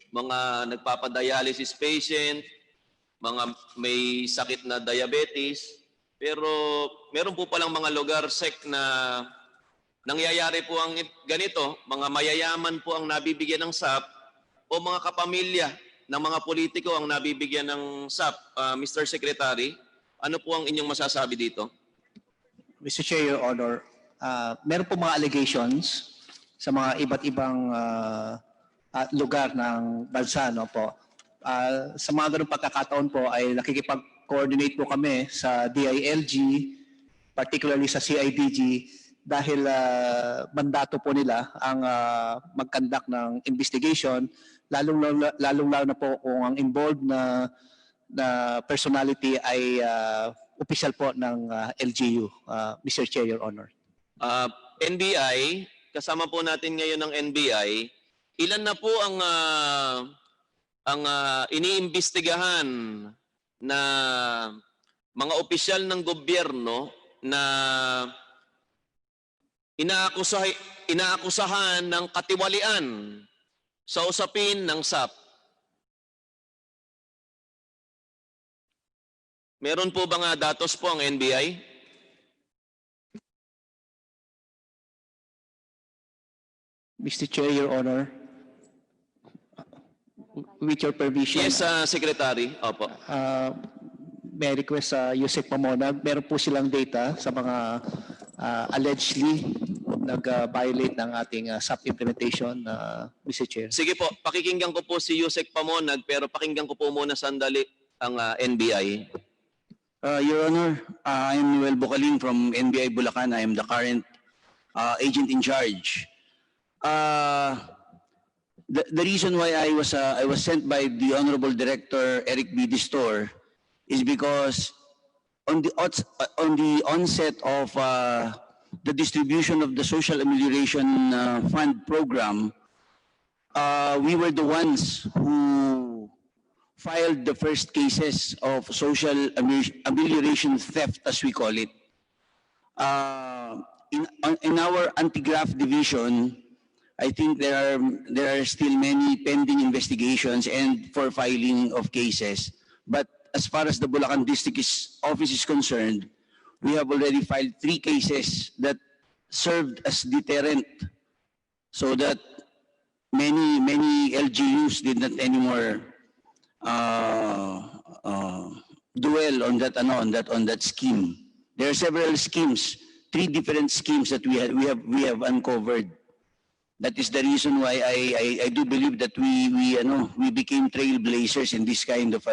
mga nagpapadialysis patient, mga may sakit na diabetes. Pero meron po palang mga lugar, Sec, na nangyayari po ang ganito, mga mayayaman po ang nabibigyan ng SAP o mga kapamilya ng mga politiko ang nabibigyan ng SAP. Mr. Secretary, ano po ang inyong masasabi dito? Mr. Chair, Your Honor, meron po mga allegations sa mga iba't ibang lugar ng bansa, no po. Sa mga ganung pagkakataon po ay nakikipag-coordinate po kami sa DILG, particularly sa CIDG, dahil mandato po nila ang mag-conduct ng investigation, lalong-lalo na po kung ang involved na personality ay official po ng LGU, Mr. Chair, Your Honor. NBI, kasama po natin ngayon ng NBI, ilan na po ang iniimbestigahan na mga opisyal ng gobyerno na inaakusahan ng katiwalian sa usapin ng SAP? Meron po ba nga datos po ang NBI? Mr. Chair, Your Honor, with your permission, Yes, Secretary. Opo. may I request Yusek Pamonag, meron po silang data sa mga allegedly nag-violate ng ating SAP implementation, Mr. Chair. Sige po, pakikinggan ko po si Yusek Pamonag, pero pakinggan ko po muna sandali ang NBI. Your Honor, I am Noel Bucaling from NBI Bulacan. I am the current agent in charge. The reason why I was sent by the Honorable Director Eric B. Distor is because on the onset of the distribution of the Social Amelioration Fund program, we were the ones who filed the first cases of social amelioration theft, as we call it. In our anti-graft division, I think there are still many pending investigations and for filing of cases. But as far as the Bulacan District Office is concerned, we have already filed 3 cases that served as deterrent, so that many LGUs did not anymore dwell on that scheme. There are several schemes three different schemes that we have uncovered. That is the reason why I do believe that we became trailblazers in this kind of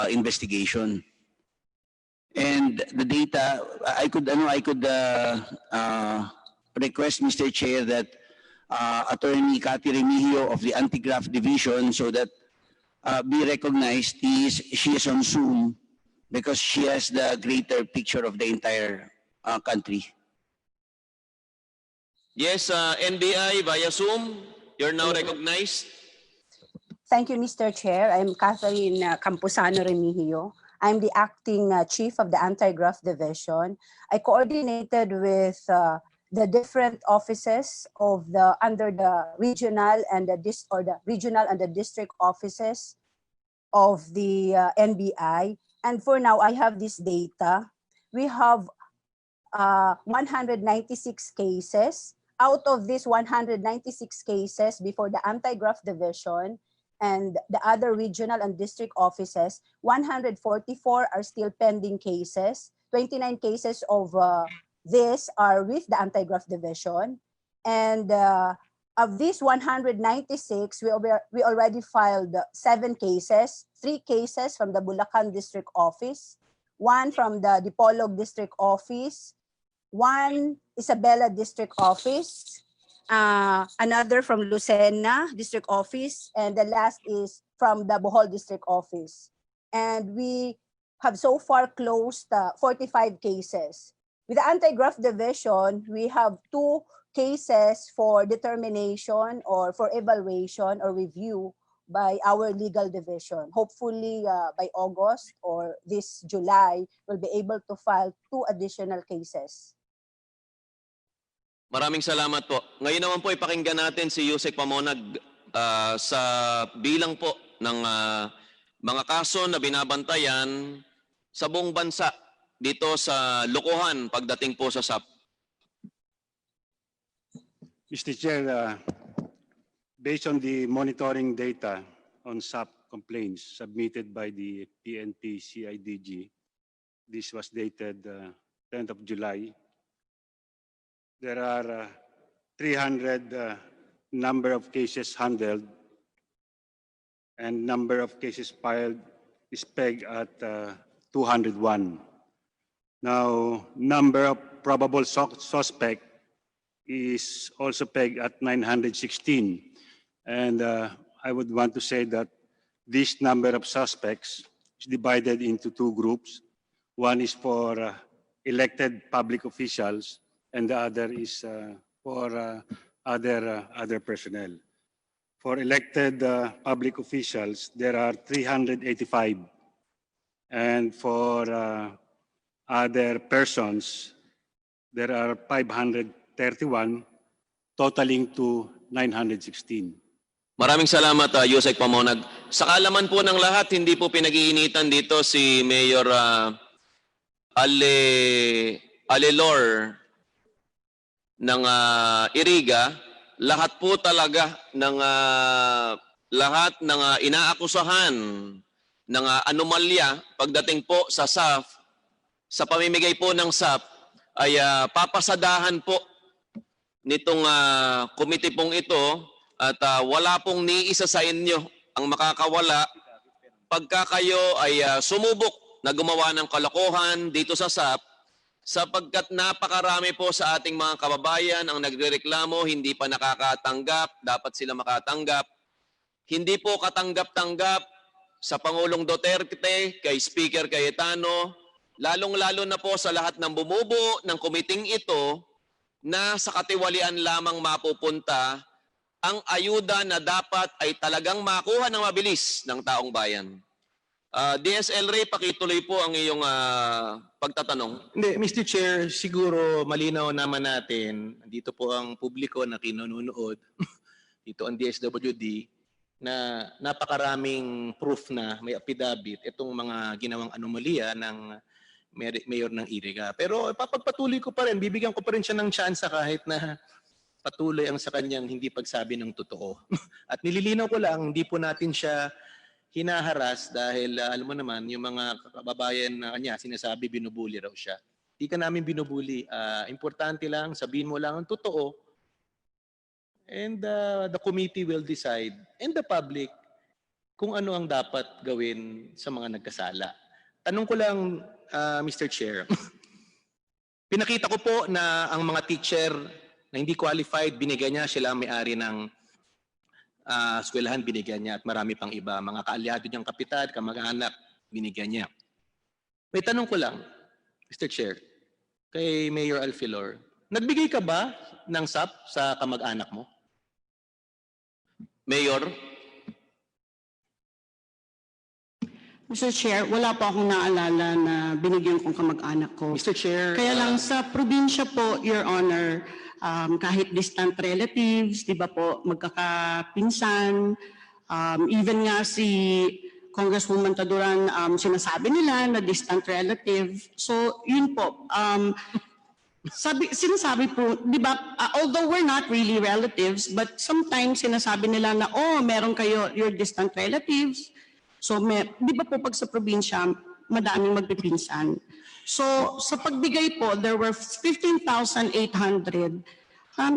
investigation. And the data, I could request, Mr. Chair, that Attorney Cathy Remigio of the Anti-Graft Division, so that be recognized. She is on Zoom because she has the greater picture of the entire country. Yes, NBI via Zoom, you're now recognized. Thank you, Mr. Chair. I'm Catherine Camposano Remigio. I'm the acting chief of the Anti-Graft Division. I coordinated with the different offices of under the regional and the district offices of the NBI. And for now, I have this data. We have 196 cases. Out of these 196 cases before the Anti-Graft Division and the other regional and district offices, 144 are still pending cases. 29 cases of this are with the Anti-Graft Division. And of these 196, we already filed 7 cases, 3 cases from the Bulacan District Office, 1 from the Dipolog District Office, 1 Isabela District Office, another from Lucena District Office, and the last is from the Bohol District Office. And we have so far closed 45 cases. With the Anti-Graft Division, we have 2 cases for determination or for evaluation or review by our legal division. Hopefully by August or this July, we'll be able to file 2 additional cases. Maraming salamat po. Ngayon naman po ipakinggan natin si Yusek Pamonag sa bilang po ng mga kaso na binabantayan sa buong bansa dito sa lokohan pagdating po sa SAP. Mr. Chair, based on the monitoring data on SAP complaints submitted by the PNP-CIDG, this was dated 10th of July. There are 300 number of cases handled, and number of cases filed is pegged at 201. Now, number of probable suspect is also pegged at 916. And I would want to say that this number of suspects is divided into 2 groups. One is for elected public officials, and the other is for other personnel. For elected public officials, there are 385. And for other persons, there are 531, totaling to 916. Maraming salamat, Yusek Pamonag. Sa kaalaman po ng lahat, hindi po pinag-iinitan dito si Mayor Alfelor ng Irriga. Lahat po talaga ng inaakusahan ng anomalya pagdating po sa SAP, sa pamimigay po ng SAP, ay papasadahan po nitong komite pong ito, at wala pong ni isa sa inyo ang makakawala pagka kayo ay sumubok na gumawa ng kalokohan dito sa SAP, sapagkat napakarami po sa ating mga kababayan ang nagrereklamo, hindi pa nakakatanggap, dapat sila makatanggap. Hindi po katanggap-tanggap sa Pangulong Duterte, kay Speaker Cayetano, lalong-lalo na po sa lahat ng bumubuo ng komiting ito na sa katiwalian lamang mapupunta ang ayuda na dapat ay talagang makuha ng mabilis ng taong bayan. DSL Ray, pakituloy po ang iyong pagtatanong. Hindi, Mr. Chair, siguro malinaw naman natin, dito po ang publiko na kinununood, dito ang DSWD, na napakaraming proof na may affidavit itong mga ginawang anomalya ng Mayor ng Irriga. Pero papagpatuloy ko pa rin, bibigyan ko pa rin siya ng tsansa kahit na patuloy ang sa kanyang hindi pagsabi ng totoo. At nililinaw ko lang, hindi po natin siya hinaharas dahil alam mo naman, yung mga kababayan na kanya sinasabi binubuli raw siya. Di ka namin binubuli. Importante lang, sabihin mo lang ang totoo. And the committee will decide, and the public, kung ano ang dapat gawin sa mga nagkasala. Tanong ko lang, Mr. Chair, pinakita ko po na ang mga teacher na hindi qualified, binigyan niya, sila ang may-ari ng eskwelahan, binigyan niya, at marami pang iba. Mga kaalyado niyang kapitan, kamag-anak, binigyan niya. May tanong ko lang, Mr. Chair, kay Mayor Alfelor, nagbigay ka ba ng SAP sa kamag-anak mo? Mayor, Mr. Chair, wala po akong naalala na binigyan kong kamag-anak ko. Mr. Chair, Kaya lang sa probinsya po, Your Honor, kahit distant relatives, di ba po, magkakapinsan, even nga si Congresswoman Taduran, sinasabi nila na distant relative. So, yun po. Sinasabi po, di ba, although we're not really relatives, but sometimes sinasabi nila na, oh, meron kayo, your distant relatives. So, di ba po pag sa probinsya, madaming magpipinsan. So, sa pagbigay po, there were 15,800.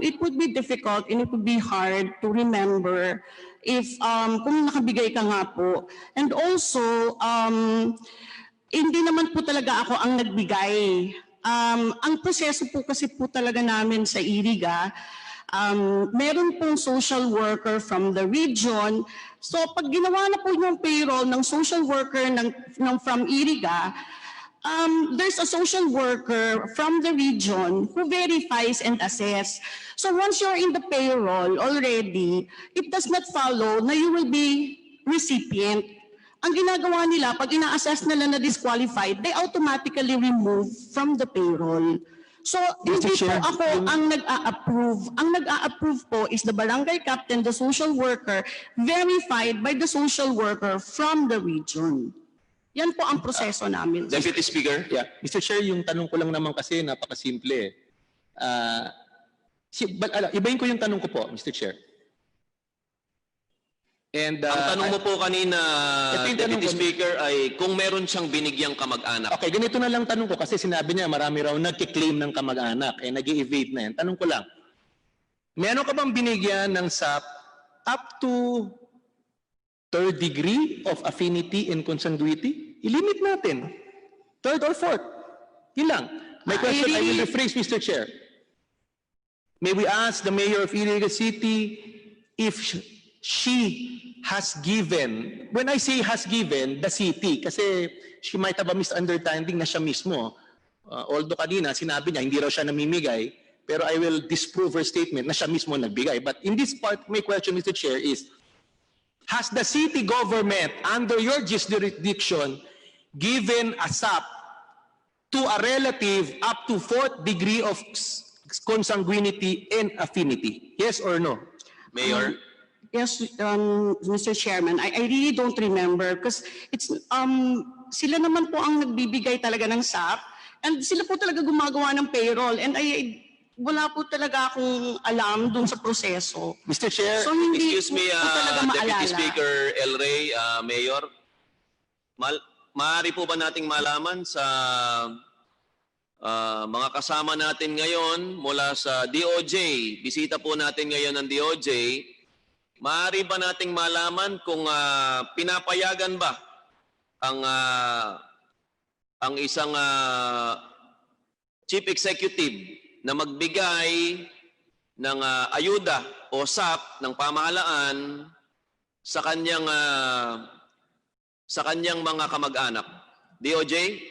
It would be difficult and it would be hard to remember if kung nakabigay ka nga po. And also, hindi naman po talaga ako ang nagbigay. Ang proseso po kasi po talaga namin sa Irriga, meron pong social worker from the region. So pag ginawa na po yung payroll ng social worker from Irriga, there's a social worker from the region who verifies and assess. So once you're in the payroll already, it does not follow na you will be recipient. Ang ginagawa nila, pag ina-assess nila na disqualified, they automatically remove from the payroll. So, hindi po ako ang nag-a-approve. Ang nag-a-approve po is the barangay captain, the social worker, verified by the social worker from the region. Yan po ang proseso namin. Deputy Speaker. Yeah. Mr. Chair, yung tanong ko lang naman kasi napakasimple. Ibahin ko yung tanong ko po, Mr. Chair. And, Ang tanong mo po kanina, ito yung tanong Deputy ko. Speaker, ay kung meron siyang binigyang kamag-anak. Okay, ganito na lang tanong ko kasi sinabi niya marami raw nagki-claim ng kamag-anak nag-i-evade na yan. Tanong ko lang, meron ka bang binigyan ng SAP up to third degree of affinity and consanguinity? I-limit natin. Third or fourth. Yun lang. My question, I will rephrase, Mr. Chair. May we ask the Mayor of Irriga City if she has given, when I say has given, the city, kasi she might have a misunderstanding na siya mismo. Although kanina, sinabi niya, hindi raw siya namimigay, pero I will disprove her statement na siya mismo nagbigay. But in this part, my question, Mr. Chair, is, has the city government, under your jurisdiction, given a SAP to a relative up to fourth degree of consanguinity and affinity? Yes or no? Mayor. Yes, Mr. Chairman, I really don't remember because it's sila naman po ang nagbibigay talaga ng SAP and sila po talaga gumagawa ng payroll and wala po talaga akong alam dun sa proseso. Mr. Chair, So hindi Excuse me, po talaga Deputy maalala. Speaker El Rey, Mayor. Maaari po ba nating malaman sa mga kasama natin ngayon mula sa DOJ, bisita po natin ngayon ng DOJ, maaari ba nating malaman kung pinapayagan ba ang isang chief executive na magbigay ng ayuda o SAP ng pamahalaan sa kanyang mga kamag-anak? DOJ?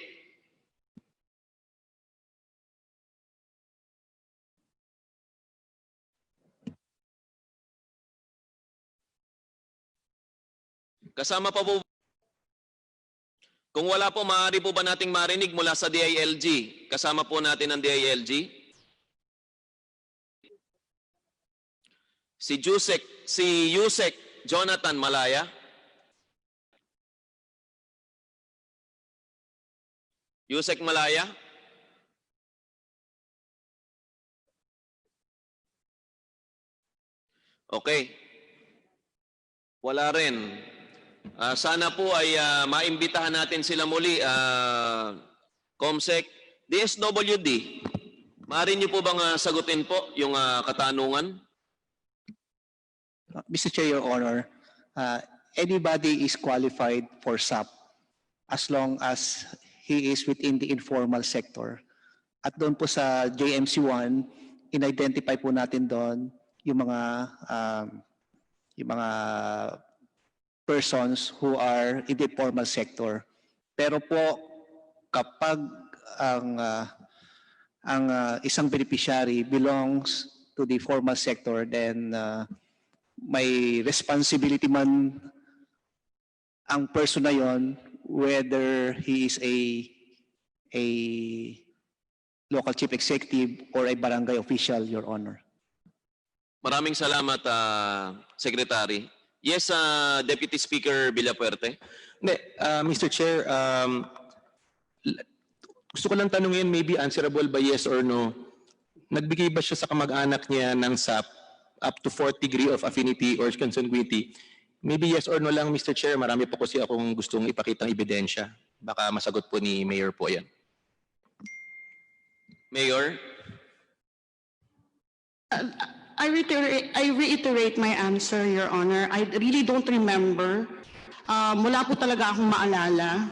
Kasama pa po. Kung wala po, maaari po ba nating marinig mula sa DILG? Kasama po natin ang DILG. Si Yusek Jonathan Malaya. Yusek Malaya. Okay. Wala rin. Sana po ay maimbitahan natin sila muli, Comsec, DSWD, maaari niyo po bang sagutin po yung katanungan? Mr. Chair, Your Honor, anybody is qualified for SAP as long as he is within the informal sector. At doon po sa JMC1, in-identify po natin doon yung mga persons who are in the formal sector. Pero po kapag ang isang beneficiary belongs to the formal sector, then may responsibility man ang person na yon, whether he is a local chief executive or a barangay official, Your Honor. Maraming salamat, Secretary. Yes, Deputy Speaker Villafuerte. Mr. Chair, gusto ko lang tanungin, maybe answerable by yes or no. Nagbigay ba siya sa kamag-anak niya ng SAP up to 4th degree of affinity or consanguinity? Maybe yes or no lang, Mr. Chair. Marami po kasi akong gustong ipakitang ebidensya. Baka masagot po ni Mayor po yan. Mayor? I reiterate my answer, Your Honor. I really don't remember. Wala po talaga akong maalala.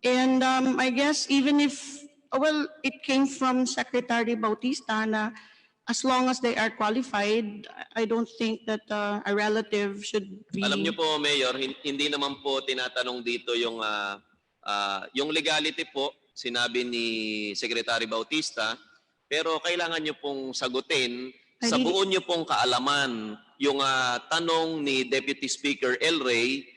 And I guess even if, well, it came from Secretary Bautista na as long as they are qualified, I don't think that a relative should be... Alam niyo po, Mayor, hindi naman po tinatanong dito yung legality po, sinabi ni Secretary Bautista, pero kailangan niyo pong sagutin sa buo niyo pong kaalaman yung tanong ni Deputy Speaker El Rey,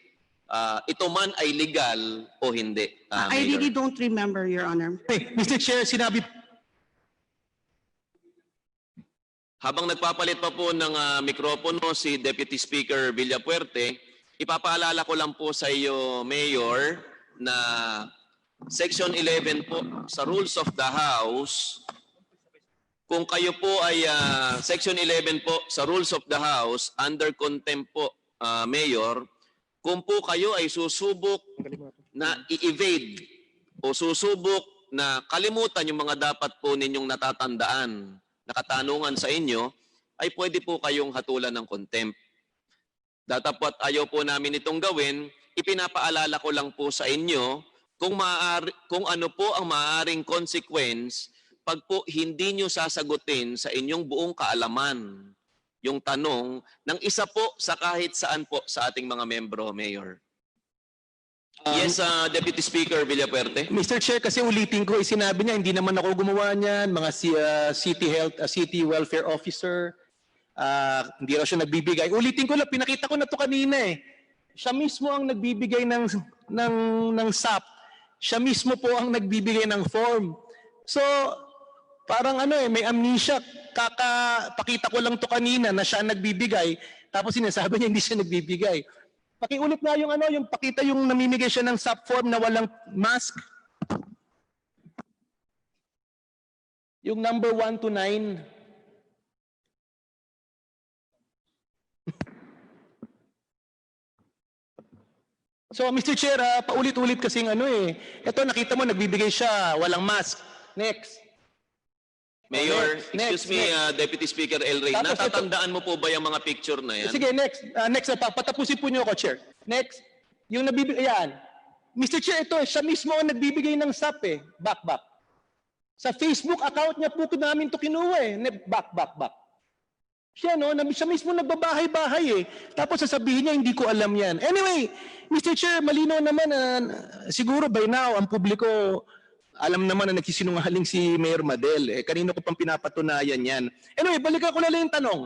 ito man ay legal o hindi. I really don't remember, Your Honor. Hey, Mr. Chair, sinabi... Habang nagpapalit pa po ng mikropono si Deputy Speaker Villafuerte, ipapaalala ko lang po sa iyo, Mayor, na Section 11 po sa Rules of the House, kung kayo po ay Section 11 po sa Rules of the House, under contempt po, Mayor, kung po kayo ay susubok na i-evade o susubok na kalimutan yung mga dapat po ninyong natatandaan, nakatanungan sa inyo, ay pwede po kayong hatulan ng contempt. Datapot ayaw po namin itong gawin, ipinapaalala ko lang po sa inyo kung ano po ang maaaring consequence pag po hindi nyo sasagutin sa inyong buong kaalaman yung tanong ng isa po sa kahit saan po sa ating mga membro, Mayor. Yes, Deputy Speaker Villafuerte. Mr. Chair, kasi ulitin ko, sinabi niya, hindi naman ako gumawa niyan, mga city welfare officer, hindi raw siya nagbibigay. Ulitin ko lang, pinakita ko na to kanina eh. Siya mismo ang nagbibigay ng SAP. Siya mismo po ang nagbibigay ng form. So, parang may amnesia. Pakita ko lang to kanina na siya nagbibigay, tapos sinasabi niya hindi siya nagbibigay. Pakiulit nga yung pakita yung namimigay siya ng SAP form na walang mask. Yung number 1 to 9. So, Mr. Chair, paulit-ulit kasing Ito, nakita mo, nagbibigay siya, walang mask. Next. Mayor, excuse me, Deputy Speaker El Rey, natatandaan mo po ba yung mga picture na yan? Sige, next. Next, patapusin po niyo ako, Chair. Next. Yung nabibigay, yan. Mr. Chair, ito, siya mismo ang nagbibigay ng SAP eh. Back. Sa Facebook account niya po namin ito kinuha eh. Back. Siya, siya mismo nagbabahay-bahay eh. Tapos sasabihin niya, hindi ko alam yan. Anyway, Mr. Chair, malinaw naman, siguro by now, ang publiko, alam naman na nagsisinungaling si Mayor Madel. Kanino ko pang pinapatunayan yan. Anyway, balikan ko na lang yung tanong.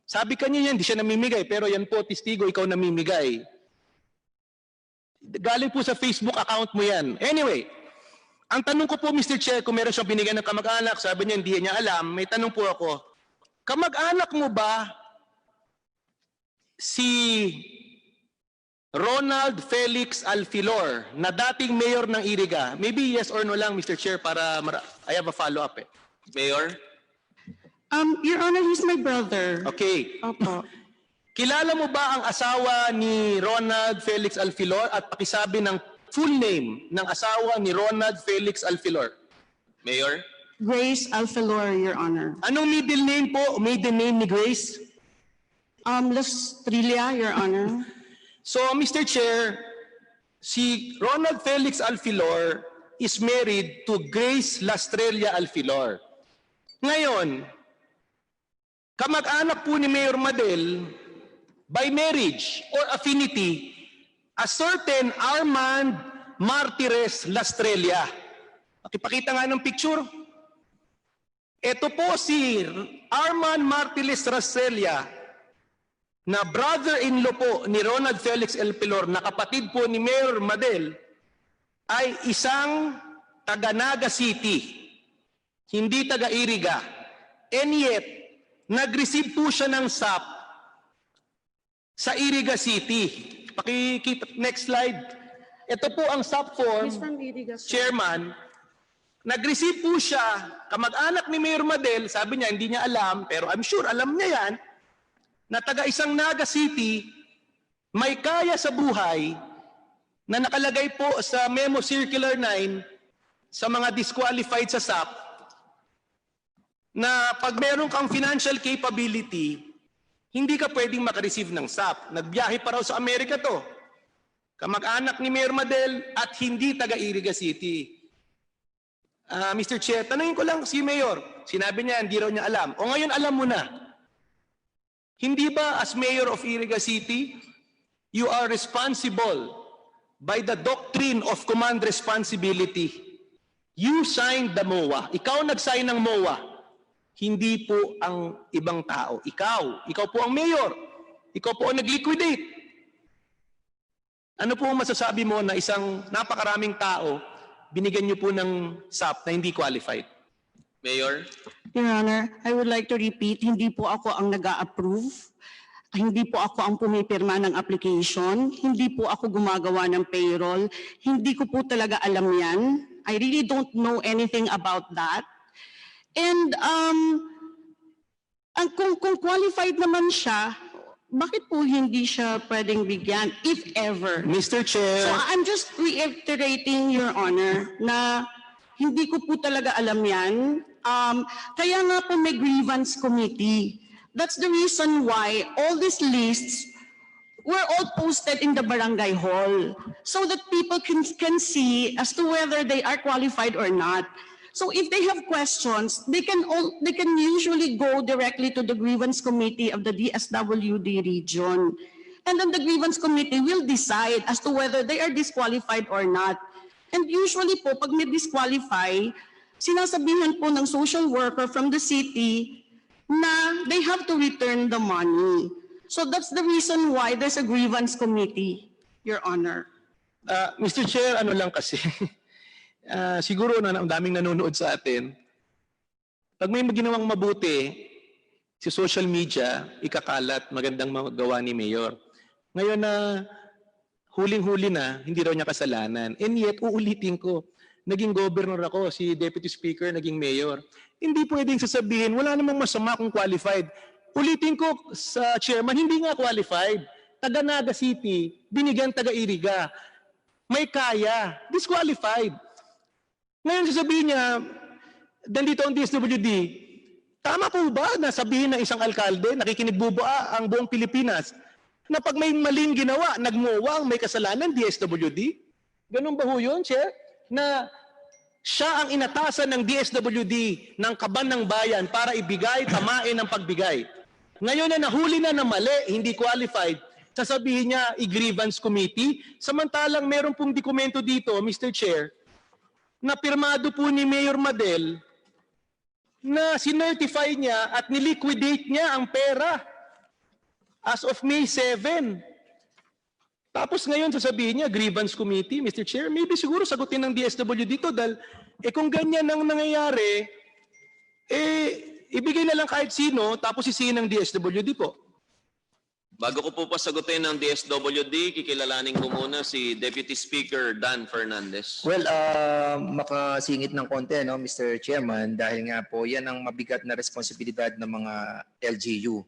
Sabi kanya yan, di siya namimigay. Pero yan po, testigo, ikaw namimigay. Galing po sa Facebook account mo yan. Anyway, ang tanong ko po, Mr. Chair, kung meron siyang binigay ng kamag-anak, sabi niya, hindi niya alam, may tanong po ako, kamag-anak mo ba si Ronald Felix Alfelor, na dating mayor ng Irriga? Maybe yes or no lang, Mr. Chair, para I have a follow-up eh. Mayor? Your Honor, he's my brother. Okay. Opo. Kilala mo ba ang asawa ni Ronald Felix Alfelor at pakisabi ng full name ng asawa ni Ronald Felix Alfelor? Mayor? Grace Alfelor, Your Honor. Anong middle name po? Maiden name ni Grace? Lastrilla, Your Honor. So, Mr. Chair, si Ronald Felix Alfelor is married to Grace Lastrella Alfelor. Ngayon, kamag-anak po ni Mayor Madel, by marriage or affinity, a certain Armand Martires Lastrella. Pakipakita nga ng picture. Ito po si Armand Martires Lastrella, na brother-in-law po ni Ronald Felix Alfelor, na kapatid po ni Mayor Madel, ay isang taga Naga City, hindi taga Irriga. And yet, nag-receive po siya ng SAP sa Irriga City. Pakikita, next slide. Ito po ang SAP form, He's from Irriga, sir. Chairman. Nag-receive po siya, kamag-anak ni Mayor Madel, sabi niya hindi niya alam, pero I'm sure alam niya yan, na taga isang Naga City, may kaya sa buhay, na nakalagay po sa Memo Circular 9 sa mga disqualified sa SAP, na pag meron kang financial capability, hindi ka pwedeng makareceive ng SAP. Nagbiyahe pa raw sa Amerika to. Kamag-anak ni Mayor Madel at hindi taga Irriga City. Mr. Chair, tanungin ko lang si Mayor. Sinabi niya, hindi raw niya alam. O ngayon alam mo na. Hindi ba as Mayor of Irriga City, you are responsible by the doctrine of command responsibility. You signed the MOA. Ikaw nag-sign ng MOA. Hindi po ang ibang tao. Ikaw po ang mayor. Ikaw po ang nag-liquidate. Ano po ang masasabi mo na isang napakaraming tao, binigyan niyo po ng SAP na hindi qualified? Mayor? Your Honor, I would like to repeat, hindi po ako ang nag-a-approve. Hindi po ako ang pumipirma ng application. Hindi po ako gumagawa ng payroll. Hindi ko po talaga alam yan. I really don't know anything about that. And kung qualified naman siya, bakit po hindi siya pwedeng bigyan, if ever? Mr. Chair. So I'm just reiterating, Your Honor, na hindi ko po talaga alam yan. Kaya nga po may grievance committee. That's the reason why all these lists were all posted in the barangay hall so that people can see as to whether they are qualified or not. So if they have questions, they can usually go directly to the grievance committee of the DSWD region. And then the grievance committee will decide as to whether they are disqualified or not. And usually po, pag may disqualify, sinasabihan po ng social worker from the city na they have to return the money. So that's the reason why there's a grievance committee, Your Honor. Mr. Chair, ano lang kasi, siguro na ang daming nanonood sa atin, pag may ginawang mabuti, si social media, ikakalat, magandang magawa ni Mayor. Ngayon na huling-huli na, hindi raw niya kasalanan. And yet, uulitin ko, naging governor ako, si Deputy Speaker, naging Mayor. Hindi pwedeng sasabihin, wala namang masama kung qualified. Ulitin ko sa chairman, hindi nga qualified. Taga Naga City, binigyan taga Irriga. May kaya, disqualified. Ngayon sasabihin niya, nandito ang DSWD, tama po ba na sabihin ng isang alkalde, nakikinigbubuo ang buong Pilipinas, na pag may maling ginawa, nagmuwang may kasalanan, DSWD? Ganun ba ho yun, Chair? Na siya ang inatasan ng DSWD ng kaban ng bayan para ibigay, tamain ang pagbigay. Ngayon na nahuli na mali, hindi qualified, sasabihin niya, i-grievance committee, samantalang meron pong dokumento dito, Mr. Chair, na pirmado po ni Mayor Madel na sinertify niya at niliquidate niya ang pera as of May 7. Tapos ngayon sasabihin niya, grievance committee, Mr. Chair, maybe siguro sagutin ng DSWD dito dahil kung ganyan ang nangyayari, ibigay na lang kahit sino tapos sisihin ng DSWD po. Bago ko po pasagutin ng DSWD, kikilalanin ko muna si Deputy Speaker Dan Fernandez. Well, makasingit ng konti, no, Mr. Chairman, dahil nga po yan ang mabigat na responsibilidad ng mga LGU.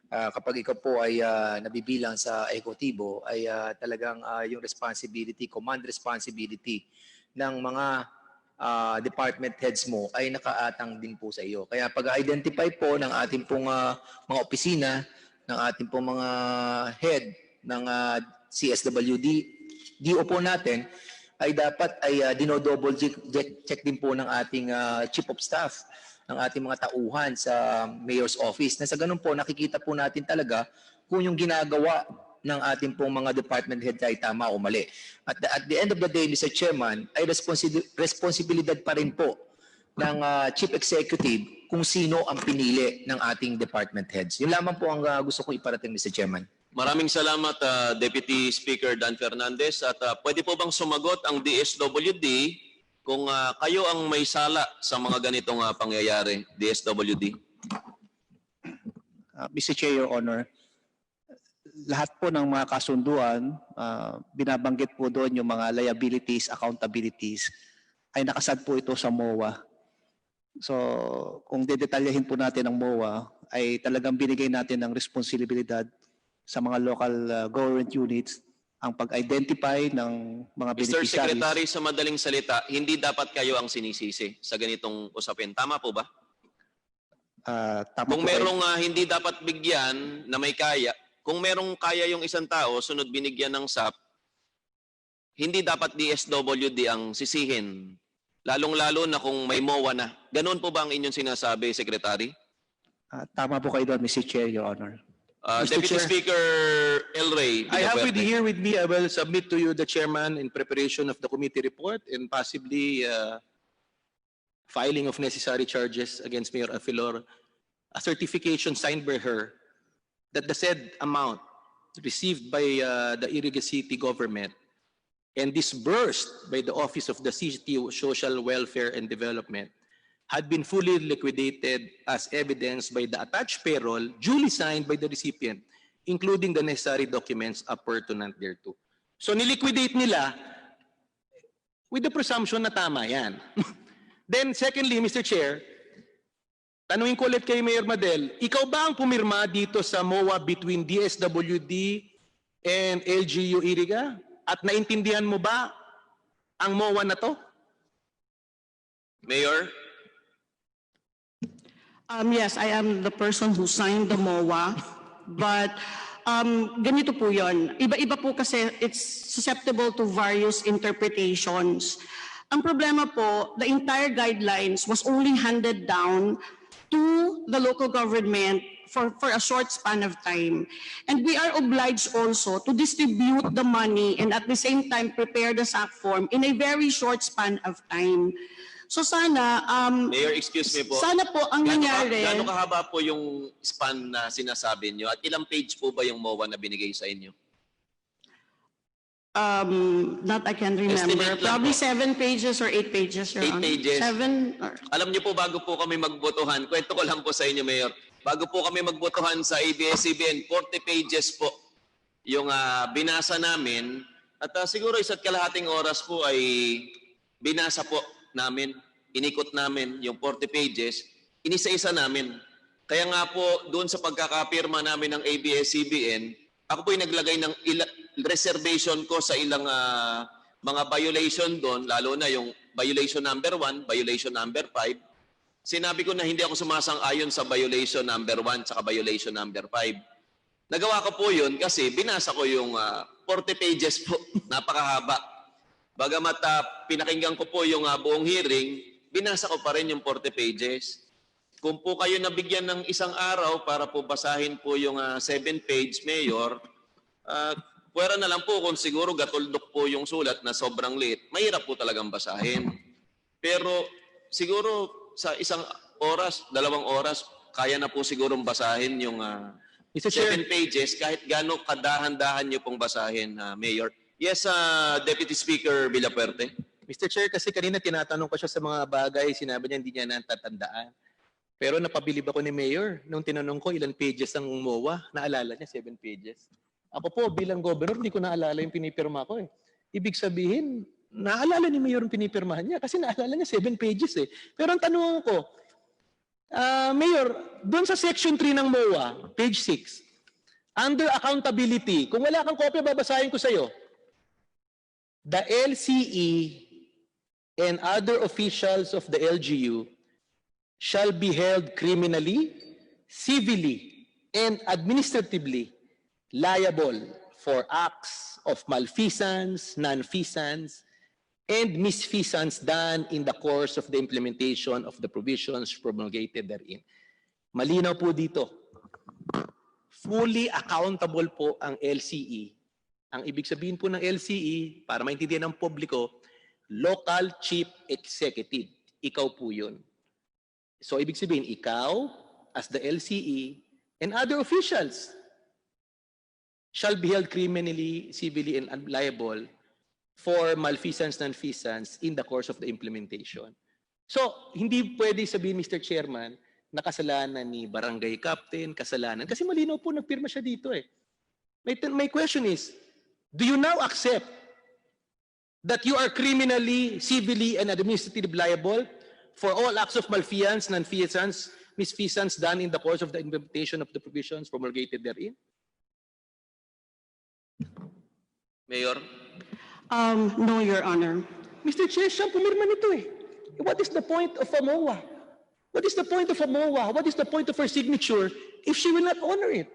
Kapag ikaw po ay nabibilang sa ekotibo, ay talagang yung responsibility, command responsibility ng mga department heads mo ay nakaatang din po sa iyo. Kaya pag-identify po ng ating pong mga opisina, ng ating pong mga head ng CSWD, DO po natin, ay dapat ay dinodouble check din po ng ating chief of staff, ng ating mga tauhan sa mayor's office. Na sa ganun po, nakikita po natin talaga kung yung ginagawa ng ating pong mga department head ay tama o mali. At the end of the day, Mr. Chairman, ay responsibilidad pa rin po ng chief executive kung sino ang pinili ng ating department heads. Yun lamang po ang gusto kong iparating, Mr. Chairman. Maraming salamat, Deputy Speaker Dan Fernandez. At pwede po bang sumagot ang DSWD kung kayo ang may sala sa mga ganitong pangyayari, DSWD? Mr. Chair, Your Honor, lahat po ng mga kasunduan, binabanggit po doon yung mga liabilities, accountabilities, ay nakasad po ito sa MOA. So, kung dedetalyahin po natin ang MOA, ay talagang binigay natin ng responsibilidad sa mga local government units ang pag-identify ng mga Mr. beneficiaries. Secretary, sa madaling salita, hindi dapat kayo ang sinisisi sa ganitong usapin. Tama po ba? Tama Kung po merong hindi dapat bigyan na may kaya, kung merong kaya yung isang tao, sunod binigyan ng SAP, hindi dapat DSWD ang sisihin. Lalong-lalo na kung may MOA na. Ganun po ba ang inyong sinasabi, Secretary? Tama po kayo doon, Mr. Chair, Your Honor. Mr. Deputy Chair. Speaker El Rey I have Villafuerte. here with me, I will submit to you the chairman in preparation of the committee report and possibly filing of necessary charges against Mayor Alfelor, a certification signed by her that the said amount received by the Irriga City government and disbursed by the Office of the City Social Welfare and Development had been fully liquidated as evidenced by the attached payroll duly signed by the recipient, including the necessary documents appurtenant thereto. So niliquidate nila with the presumption na tama yan. Then secondly, Mr. Chair, tanungin ko ulit kay Mayor Madel, ikaw ba ang pumirma dito sa MOA between DSWD and LGU Irriga? At naintindihan mo ba ang MOA na to? Mayor? Yes, I am the person who signed the MOA, but ganito po yun. Iba-iba po kasi it's susceptible to various interpretations. Ang problema po, the entire guidelines was only handed down to the local government for a short span of time. And we are obliged also to distribute the money and at the same time prepare the SAC form in a very short span of time. So sana, Mayor, excuse me po. sana po ang nangyari, Gaano kahaba po yung span na sinasabi nyo? At ilang page po ba yung MOA na binigay sa inyo? that I can remember, Estimate lang probably po. 7 pages or 8 pages, Your 8 Honor. pages. 7 or... Alam niyo po, bago po kami magbotohan, kwento ko lang po sa inyo, Mayor. Bago po kami magbotohan sa ABS-CBN, 40 pages po yung binasa namin. At siguro isa't kalahating oras po ay binasa po namin, inikot namin yung 40 pages, inisa-isa namin. Kaya nga po, doon sa pagkakapirma namin ng ABS-CBN, ako po yung naglagay ng reservation ko sa ilang mga violation doon, lalo na yung violation number 1, violation number 5. Sinabi ko na hindi ako sumasang-ayon sa violation number 1 at violation number 5. Nagawa ko po yun kasi binasa ko yung 40 pages po, napakahaba. Bagamat pinakinggan ko po yung buong hearing, binasa ko pa rin yung 40 pages. Kung po kayo nabigyan ng isang araw para po basahin po yung 7-page, Mayor, pwera na lang po kung siguro gatuldok po yung sulat na sobrang liit. Mahirap po talagang basahin. Pero siguro sa isang oras, 2 oras, kaya na po sigurong basahin yung 7 pages kahit gaano kadahan-dahan nyo pong basahin, Mayor. Yes, Deputy Speaker Villafuerte. Mr. Chair, kasi kanina tinatanong ko siya sa mga bagay, sinabi niya hindi niya natatandaan. Pero napabilib ako ni Mayor nung tinanong ko ilan pages ang MOA, naalala niya 7 pages. Ako po bilang governor, hindi ko naalala yung pinipirma ko eh. Ibig sabihin, naalala ni Mayor yung pinipirmahan niya kasi naalala niya 7 pages eh. Pero ang tanong ko, Mayor, doon sa section 3 ng MOA, page 6, under accountability, kung wala kang kopya, babasahin ko sa'yo. The LCE and other officials of the LGU shall be held criminally, civilly, and administratively liable for acts of malfeasance, nonfeasance, and misfeasance done in the course of the implementation of the provisions promulgated therein. Malinaw po dito. Fully accountable po ang LCE. Ang ibig sabihin po ng LCE, para maintindihan ng publiko, Local Chief Executive. Ikaw po yun. So ibig sabihin, ikaw, as the LCE, and other officials shall be held criminally, civilly, and liable for malfeasance, nonfeasance in the course of the implementation. So, hindi pwede sabihin, Mr. Chairman, na kasalanan ni barangay captain, kasalanan. Kasi malinaw po, nagpirma siya dito eh. My question is, do you now accept that you are criminally, civilly, and administratively liable for all acts of malfeasance, nonfeasance, misfeasance done in the course of the implementation of the provisions promulgated therein? Mayor? No, Your Honor. Mr. Chair, siya pumirma nito eh. What is the point of a MOA? What is the point of a MOA? What is the point of her signature if she will not honor it?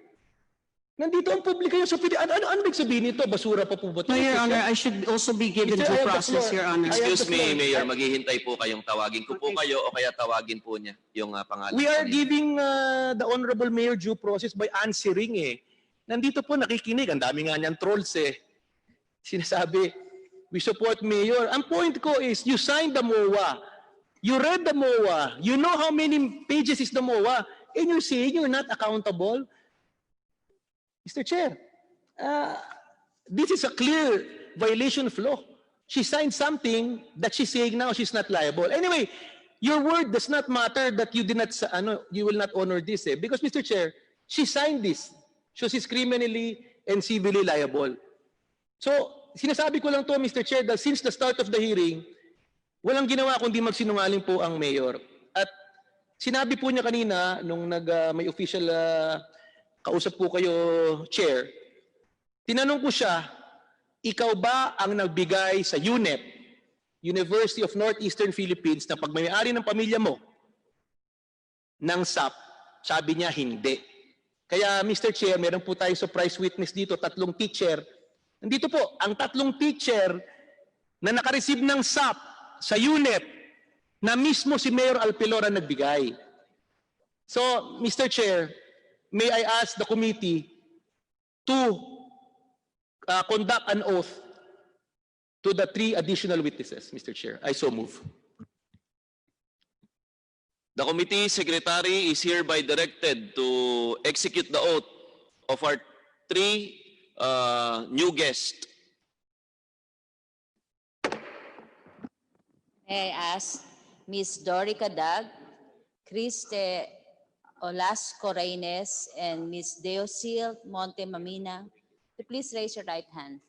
Nandito ang publika yun. So, ano ibig sabihin nito? Basura pa po ba ito? No, Your Honor, I should also be given Mr. due I have the process, floor. Your Honor. Excuse me, Mayor, maghihintay po kayong tawagin ko po kayo o kaya tawagin po niya yung pangalan. We are po niya. giving the Honorable Mayor due process by answering eh. Nandito po nakikinig. Ang dami nga niyang trolls eh. Sinasabi, we support Mayor. Ang point ko is, you signed the MOA. You read the MOA. You know how many pages is the MOA. And you're saying you're not accountable? Mr. Chair, this is a clear violation of law. She signed something that she's saying now she's not liable. Anyway, your word does not matter that you did not, you will not honor this eh. Because Mr. Chair, she signed this. So she's criminally and civilly liable. So, sinasabi ko lang to, Mr. Chair, that since the start of the hearing, walang ginawa kundi magsinungaling po ang mayor. At sinabi po niya kanina, nung may official kausap po kayo, Chair, tinanong ko siya, ikaw ba ang nagbigay sa UNEP, University of Northeastern Philippines, na pagmayari ng pamilya mo ng SAP? Sabi niya, hindi. Kaya, Mr. Chair, meron po tayong surprise witness dito, 3 teacher. Nandito po, ang 3 teacher na nakareceive ng SAP sa UNEP na mismo si Mayor Alfelor ang nagbigay. So, Mr. Chair, may I ask the committee to conduct an oath to the 3 additional witnesses, Mr. Chair. I so move. The committee secretary is hereby directed to execute the oath of our 3 new guests. May I ask Ms. Dorica Dag, Criste Olasco Reynes, and Ms. Deosil Monte Mamina to please raise your right hand.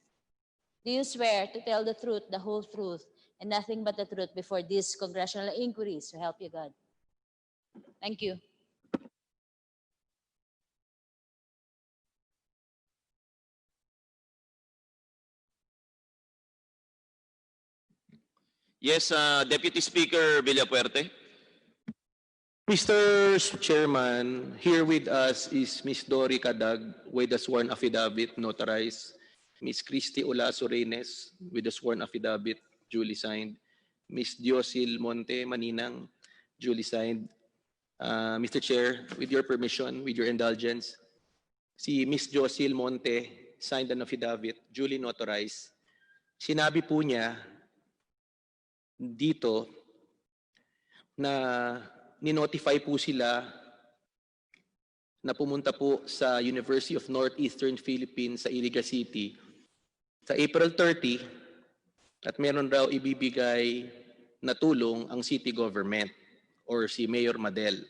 Do you swear to tell the truth, the whole truth, and nothing but the truth before these congressional inquiries? So help you God. Thank you. Yes, Deputy Speaker Villafuerte. Mr. Chairman, here with us is Ms. Dorica Dag with the sworn affidavit notarized, Ms. Christy Olaso Reynes with the sworn affidavit duly signed, Ms. Diosil Monte Maninang duly signed. Mr. Chair, with your permission, with your indulgence, si Ms. Diosil Monte signed an affidavit duly notarized. Sinabi po niya dito na ni-notify po sila na pumunta po sa University of Northeastern Philippines sa Irriga City sa April 30 at meron raw ibibigay na tulong ang city government or si Mayor Madel.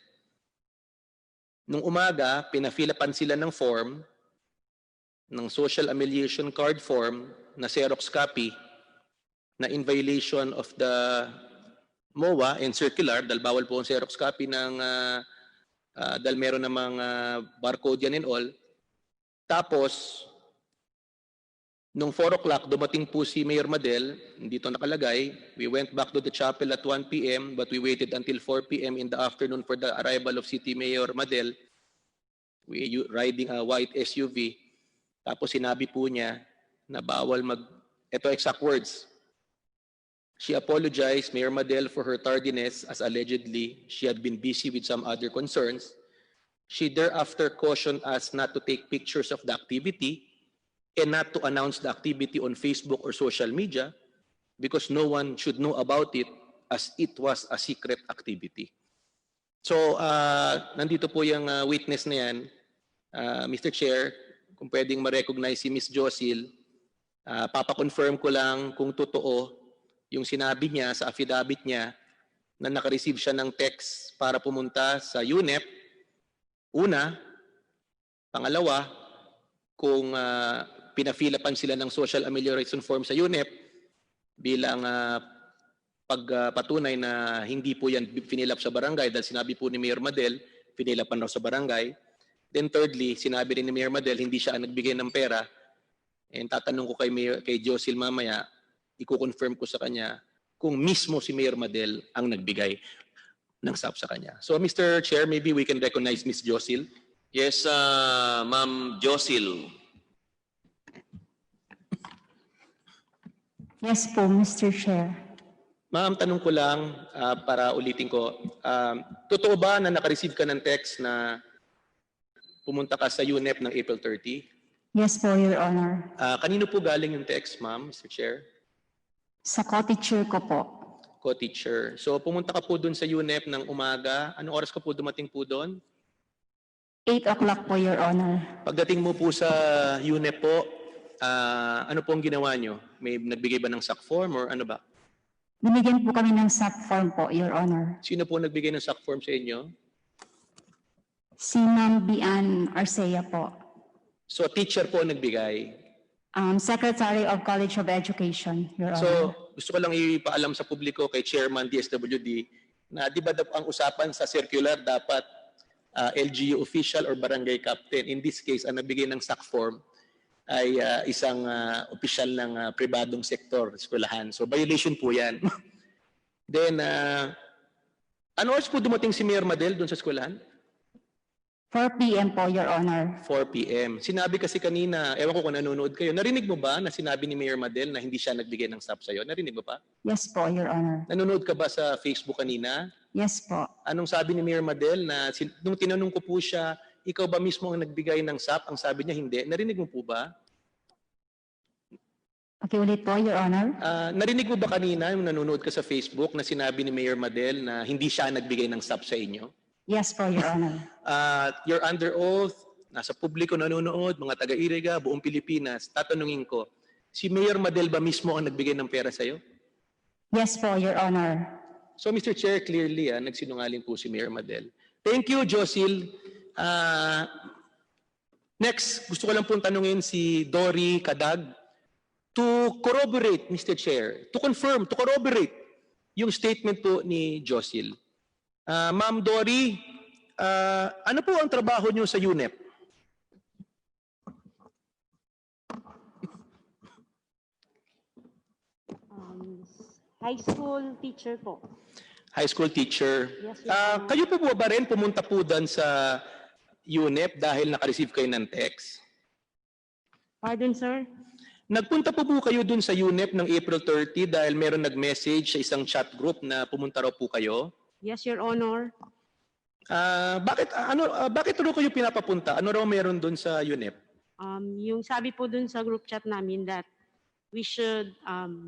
Nung umaga, pinafilapan sila ng form, ng social affiliation card form na Xerox copy na in violation of the MOA and circular, dahil bawal po ang Xerox copy ng dahil meron namang barcode yan and all. Tapos, Nung 4 o'clock, dumating po si Mayor Madel, dito nakalagay. We went back to the chapel at 1 p.m. but we waited until 4 p.m. in the afternoon for the arrival of City Mayor Madel. We riding a white SUV. Tapos sinabi po niya na bawal ito exact words. She apologized, Mayor Madel, for her tardiness as allegedly she had been busy with some other concerns. She thereafter cautioned us not to take pictures of the activity and not to announce the activity on Facebook or social media because no one should know about it as it was a secret activity. So, nandito po yung witness na yan. Mr. Chair, kung pwedeng ma-recognize si Ms. Josil, papakonfirm ko lang kung totoo yung sinabi niya sa affidavit niya na nakareceive siya ng text para pumunta sa UNEP. Una, pangalawa, kung pinafilapan sila ng social amelioration form sa UNEP bilang pagpatunay na hindi po yan finilap sa barangay dahil sinabi po ni Mayor Madel, finilapan raw sa barangay. Then thirdly, sinabi rin ni Mayor Madel, hindi siya nagbigay ng pera. And tatanong ko kay Josil mamaya, i-confirm ko sa kanya kung mismo si Mayor Madel ang nagbigay ng SAP sa kanya. So Mr. Chair, maybe we can recognize Ms. Josil. Yes, Ma'am Josil. Yes po, Mr. Chair. Ma'am, tanong ko lang para ulitin ko. Totoo ba na nakareceive ka ng text na pumunta ka sa UNEP ng April 30? Yes po, Your Honor. Kanino po galing yung text, ma'am, Mr. Chair? Sa co-teacher ko po. Co-teacher. So pumunta ka po doon sa UNEP ng umaga. Anong oras ka po dumating po doon? 8 o'clock po, Your Honor. Pagdating mo po sa UNEP po, ano po ang ginawa nyo? May nagbigay ba ng SAC form or ano ba? Binigyan po kami ng SAP form po, Your Honor. Sino po nagbigay ng SAC form sa inyo? Si Ma'am Bian Arcea po. So teacher po nagbigay? Secretary of College of Education, Your Honor. So gusto ko lang ipaalam sa publiko kay Chairman DSWD na di ba ang usapan sa circular dapat LGU official or barangay captain. In this case, ang nagbigay ng SAC form ay isang opisyal ng pribadong sektor, eskwelahan. So violation po yan. Then, ano oras po dumating si Mayor Madel doon sa eskwelahan? 4 p.m. po, Your Honor. 4 p.m. Sinabi kasi kanina, ewan ko kung nanonood kayo, narinig mo ba na sinabi ni Mayor Madel na hindi siya nagbigay ng SAP sa'yo? Narinig mo pa? Yes po, Your Honor. Nanonood ka ba sa Facebook kanina? Yes po. Anong sabi ni Mayor Madel na nung tinanong ko po siya, ikaw ba mismo ang nagbigay ng SAP? Ang sabi niya hindi. Narinig mo po ba? Okay, ulit po, Your Honor. Narinig mo ba kanina yung nanonood ka sa Facebook na sinabi ni Mayor Madel na hindi siya nagbigay ng SAP sa inyo? Yes po, Your Honor. You're under oath, nasa publiko nanonood, mga taga-Irriga, buong Pilipinas. Tatanungin ko, si Mayor Madel ba mismo ang nagbigay ng pera sa'yo? Yes po, Your Honor. So Mr. Chair, clearly nagsinungaling po si Mayor Madel. Thank you, Josil. Next, gusto ko lang pong tanungin si Dory Cadag to corroborate, Mr. Chair, to confirm, to corroborate yung statement po ni Josil. Ma'am Dory, ano po ang trabaho niyo sa UNEP? High school teacher po. High school teacher. Yes, kayo po ba rin pumunta po doon sa UNEP dahil naka-receive kayo ng text? Pardon, sir? Nagpunta po kayo doon sa UNEP ng April 30 dahil meron nag-message sa isang chat group na pumunta raw po kayo? Yes, Your Honor. Bakit raw kayo pinapapunta? Ano raw meron doon sa UNEP? Yung sabi po dun sa group chat namin that we should,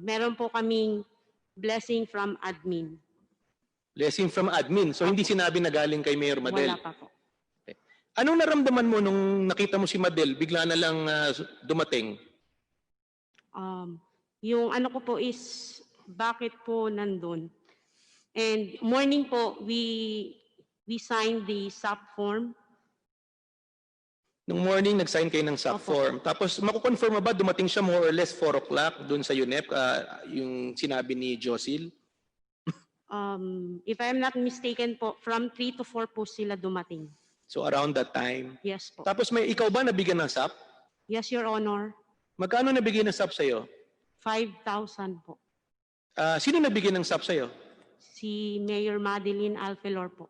meron po kaming blessing from admin. Blessing from admin. So hindi sinabi na galing kay Mayor Madel? Wala pa po. Okay. Anong naramdaman mo nung nakita mo si Madel? Bigla na lang dumating? Yung ano ko po is, bakit po nandun? And morning po, we signed the SAP form. Nung morning, nag-sign kayo ng SAP form. Tapos, makukonfirm mo ba dumating siya more or less 4 o'clock doon sa UNEP, yung sinabi ni Josil? If I'm not mistaken po, from 3 to 4 po sila dumating. So, around that time? Yes po. Tapos, ikaw ba nabigyan ng SAP? Yes, Your Honor. Magkano nabigay ng SAP sa'yo? 5,000 po. Sino nabigay ng SAP sa'yo? Si Mayor Alfelor po.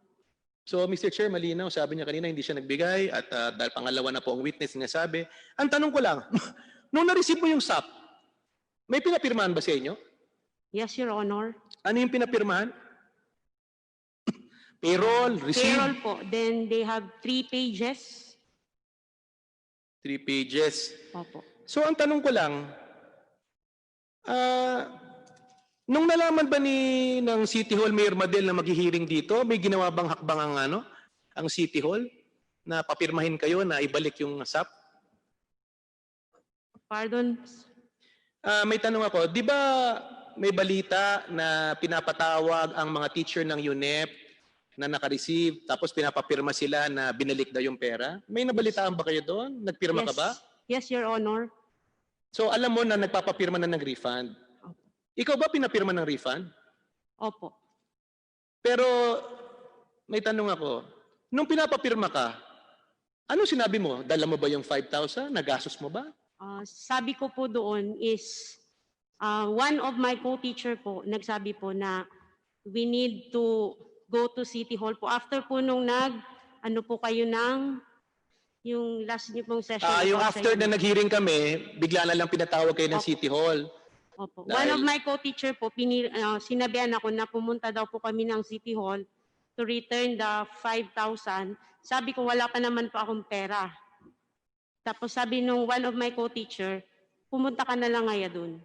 So, Mr. Chair, malinaw, sabi niya kanina hindi siya nagbigay at dahil pangalawa na po ang witness sinasabi. Ang tanong ko lang, nung na-receive mo yung SAP, may pinapirmahan ba sa inyo? Yes, Your Honor. Ano yung pinapirmahan? Payroll, receipt? Payroll po. Then they have 3 pages. 3 pages. Opo. So, ang tanong ko lang, nung nalaman ba ng City Hall Mayor Madel na maghihiring dito, may ginawa bang hakbang ang City Hall na papirmahin kayo na ibalik yung SAP? Pardon? May tanong ako, di ba may balita na pinapatawag ang mga teacher ng UNEP na naka-receive tapos pinapapirma sila na binalik daw yung pera? May nabalitaan ba kayo doon? Nagpirma ka ba? Yes, Your Honor. So alam mo na nagpapapirma na ng refund. Ikaw ba pinapirma ng refund? Opo. Pero may tanong ako, nung pinapapirma ka, ano sinabi mo? Dala mo ba yung 5,000? Nagastos mo ba? Sabi ko po doon is, one of my co-teacher po, nagsabi po na we need to go to City Hall po. After po nung ano po kayo yung last niyo pong session. Yung after na nag-hearing kami, bigla na lang pinatawag kayo ng City Hall. Opo. One of my co-teacher po, sinabihan ako na pumunta daw po kami ng City Hall to return the 5,000. Sabi ko, wala pa naman po akong pera. Tapos sabi nung one of my co-teacher, pumunta ka na lang ngaya dun.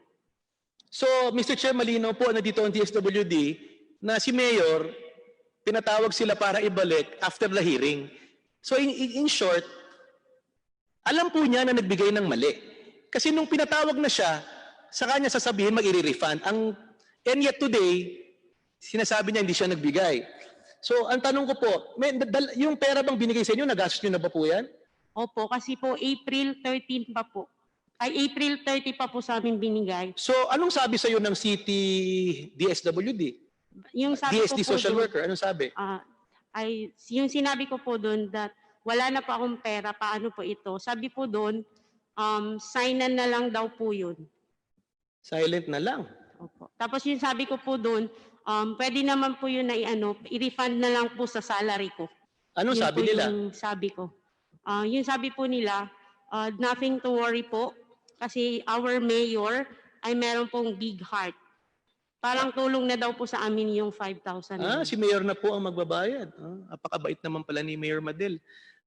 So, Mr. Chair, malinaw po na dito ang DSWD na si Mayor, pinatawag sila para ibalik after the hearing. So, in short, alam po niya na nagbigay ng mali. Kasi nung pinatawag na siya, sa kanya sasabihin mag-i-refund. And yet today, sinasabi niya hindi siya nagbigay. So, ang tanong ko po, yung pera bang binigay sa inyo, nagastos niyo na ba po yan? Opo, kasi po April 13 pa po. April 30 pa po sa amin binigay. So, anong sabi sa iyo ng City DSWD? Yung sabi DSD ko po social dun, worker, anong sabi? yung sinabi ko po doon that wala na po akong pera, paano po ito? Sabi po doon, signan na lang daw po yun. Silent na lang. Opo. Tapos yung sabi ko po doon, pwede naman po yun na i-refund na lang po sa salary ko. Anong Yun sabi po nila? Yung sabi ko. Yung sabi po nila, nothing to worry po kasi our mayor ay meron pong big heart. Parang tulong na daw po sa amin yung 5,000. Si Mayor na po ang magbabayad. Napakabait naman pala ni Mayor Madel.